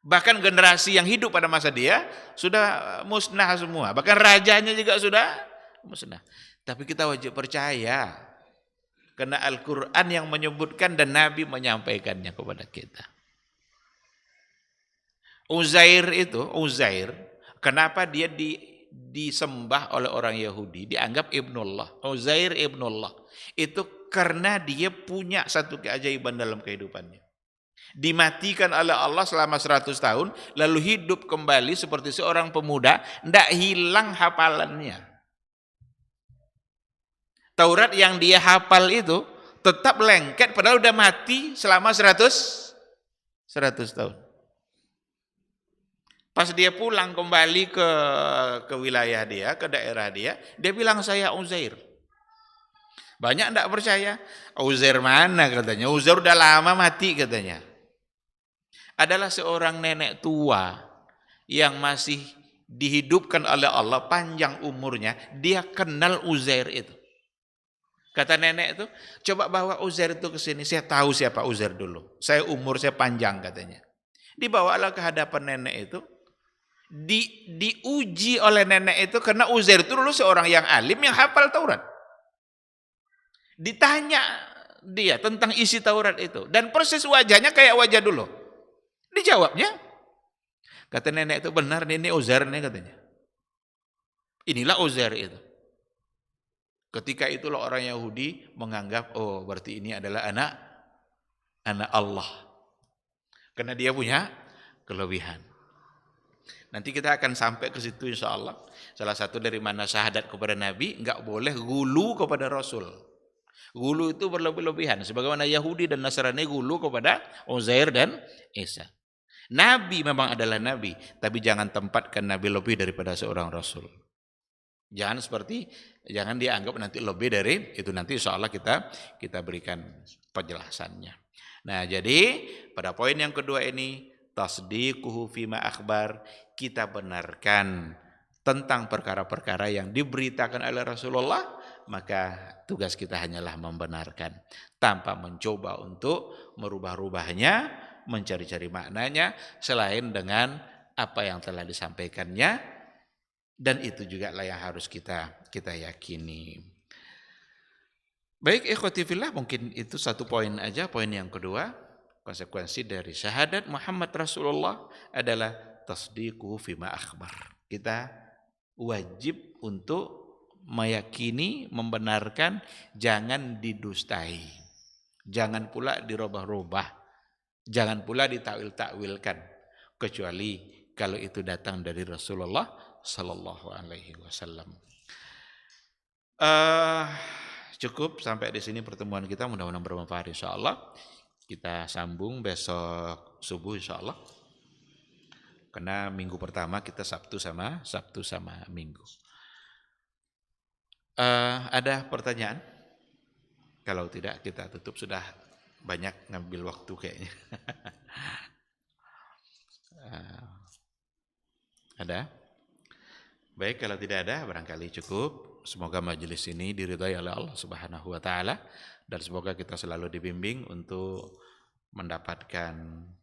Bahkan generasi yang hidup pada masa dia sudah musnah semua. Bahkan rajanya juga sudah musnah. Tapi kita wajib percaya. Karena Al-Quran yang menyebutkan dan Nabi menyampaikannya kepada kita. Uzair, kenapa dia disembah oleh orang Yahudi, dianggap Ibnullah. Uzair Ibnullah. Itu karena dia punya satu keajaiban dalam kehidupannya. Dimatikan oleh Allah selama 100 tahun, lalu hidup kembali seperti seorang pemuda, tidak hilang hafalannya. Taurat yang dia hafal itu tetap lengket, padahal udah mati selama 100 tahun. Pas dia pulang kembali ke wilayah dia, ke daerah dia bilang saya Uzair. Banyak tidak percaya. Uzair mana katanya? Uzair udah lama mati katanya. Adalah seorang nenek tua yang masih dihidupkan oleh Allah, panjang umurnya, dia kenal Uzair itu. Kata nenek itu, coba bawa Uzair itu ke sini, saya tahu siapa Uzair dulu. Umur saya panjang katanya. Dibawalah ke hadapan nenek itu, diuji oleh nenek itu karena Uzair itu dulu seorang yang alim yang hafal Taurat. Ditanya dia tentang isi Taurat itu dan persis wajahnya kayak wajah dulu. Dijawabnya, kata nenek itu benar, ini Uzair nih katanya. Inilah Uzair itu. Ketika itulah orang Yahudi menganggap, oh berarti ini adalah anak Allah. Karena dia punya kelebihan. Nanti kita akan sampai ke situ insya Allah. Salah satu dari mana syahadat kepada Nabi, enggak boleh gulu kepada Rasul. Gulu itu berlebih-lebihan. Sebagaimana Yahudi dan Nasrani gulu kepada Uzair dan Isa. Nabi memang adalah Nabi, tapi jangan tempatkan Nabi lebih daripada seorang Rasul. Jangan dianggap nanti lebih dari itu, nanti insya Allah kita berikan penjelasannya. Nah jadi pada poin yang kedua ini, tasdiquhu fima akhbar, kita benarkan tentang perkara-perkara yang diberitakan oleh Rasulullah, maka tugas kita hanyalah membenarkan tanpa mencoba untuk merubah-rubahnya, mencari-cari maknanya selain dengan apa yang telah disampaikannya, dan itu juga lah yang harus kita yakini. Baik ikhwati fillah, mungkin itu satu poin aja. Poin yang kedua, konsekuensi dari syahadat Muhammad Rasulullah adalah tasdiquhu fima akhbar. Kita wajib untuk meyakini, membenarkan, jangan didustai. Jangan pula dirubah-rubah. Jangan pula ditakwil-takwilkan, kecuali kalau itu datang dari Rasulullah sallallahu alaihi wasallam. Cukup sampai di sini pertemuan kita, mudah-mudahan bermanfaat insyaallah. Kita sambung besok subuh insyaallah. Karena minggu pertama kita Sabtu sama Minggu. Ada pertanyaan? Kalau tidak kita tutup, sudah banyak ngambil waktu kayaknya. Ada? Baik, kalau tidak ada barangkali cukup. Semoga majelis ini diridhai oleh Allah Subhanahu wa taala dan semoga kita selalu dibimbing untuk mendapatkan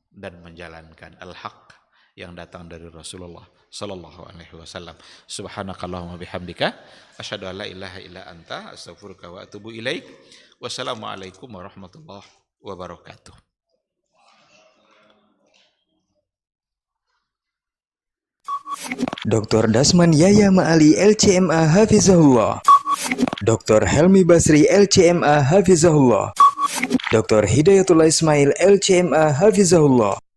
dan menjalankan al-haq yang datang dari Rasulullah sallallahu alaihi wasallam. Subhanakallahumma bihamdika asyhadu an la ilaha illa anta astaghfiruka wa atubu ilaik. Wassalamualaikum warahmatullahi wabarakatuh. Dr. Dasman Yaya Ma'ali LCMA Hafizahullah. Dr. Helmi Basri LCMA Hafizahullah. Dr. Hidayatullah Ismail LCMA Hafizahullah.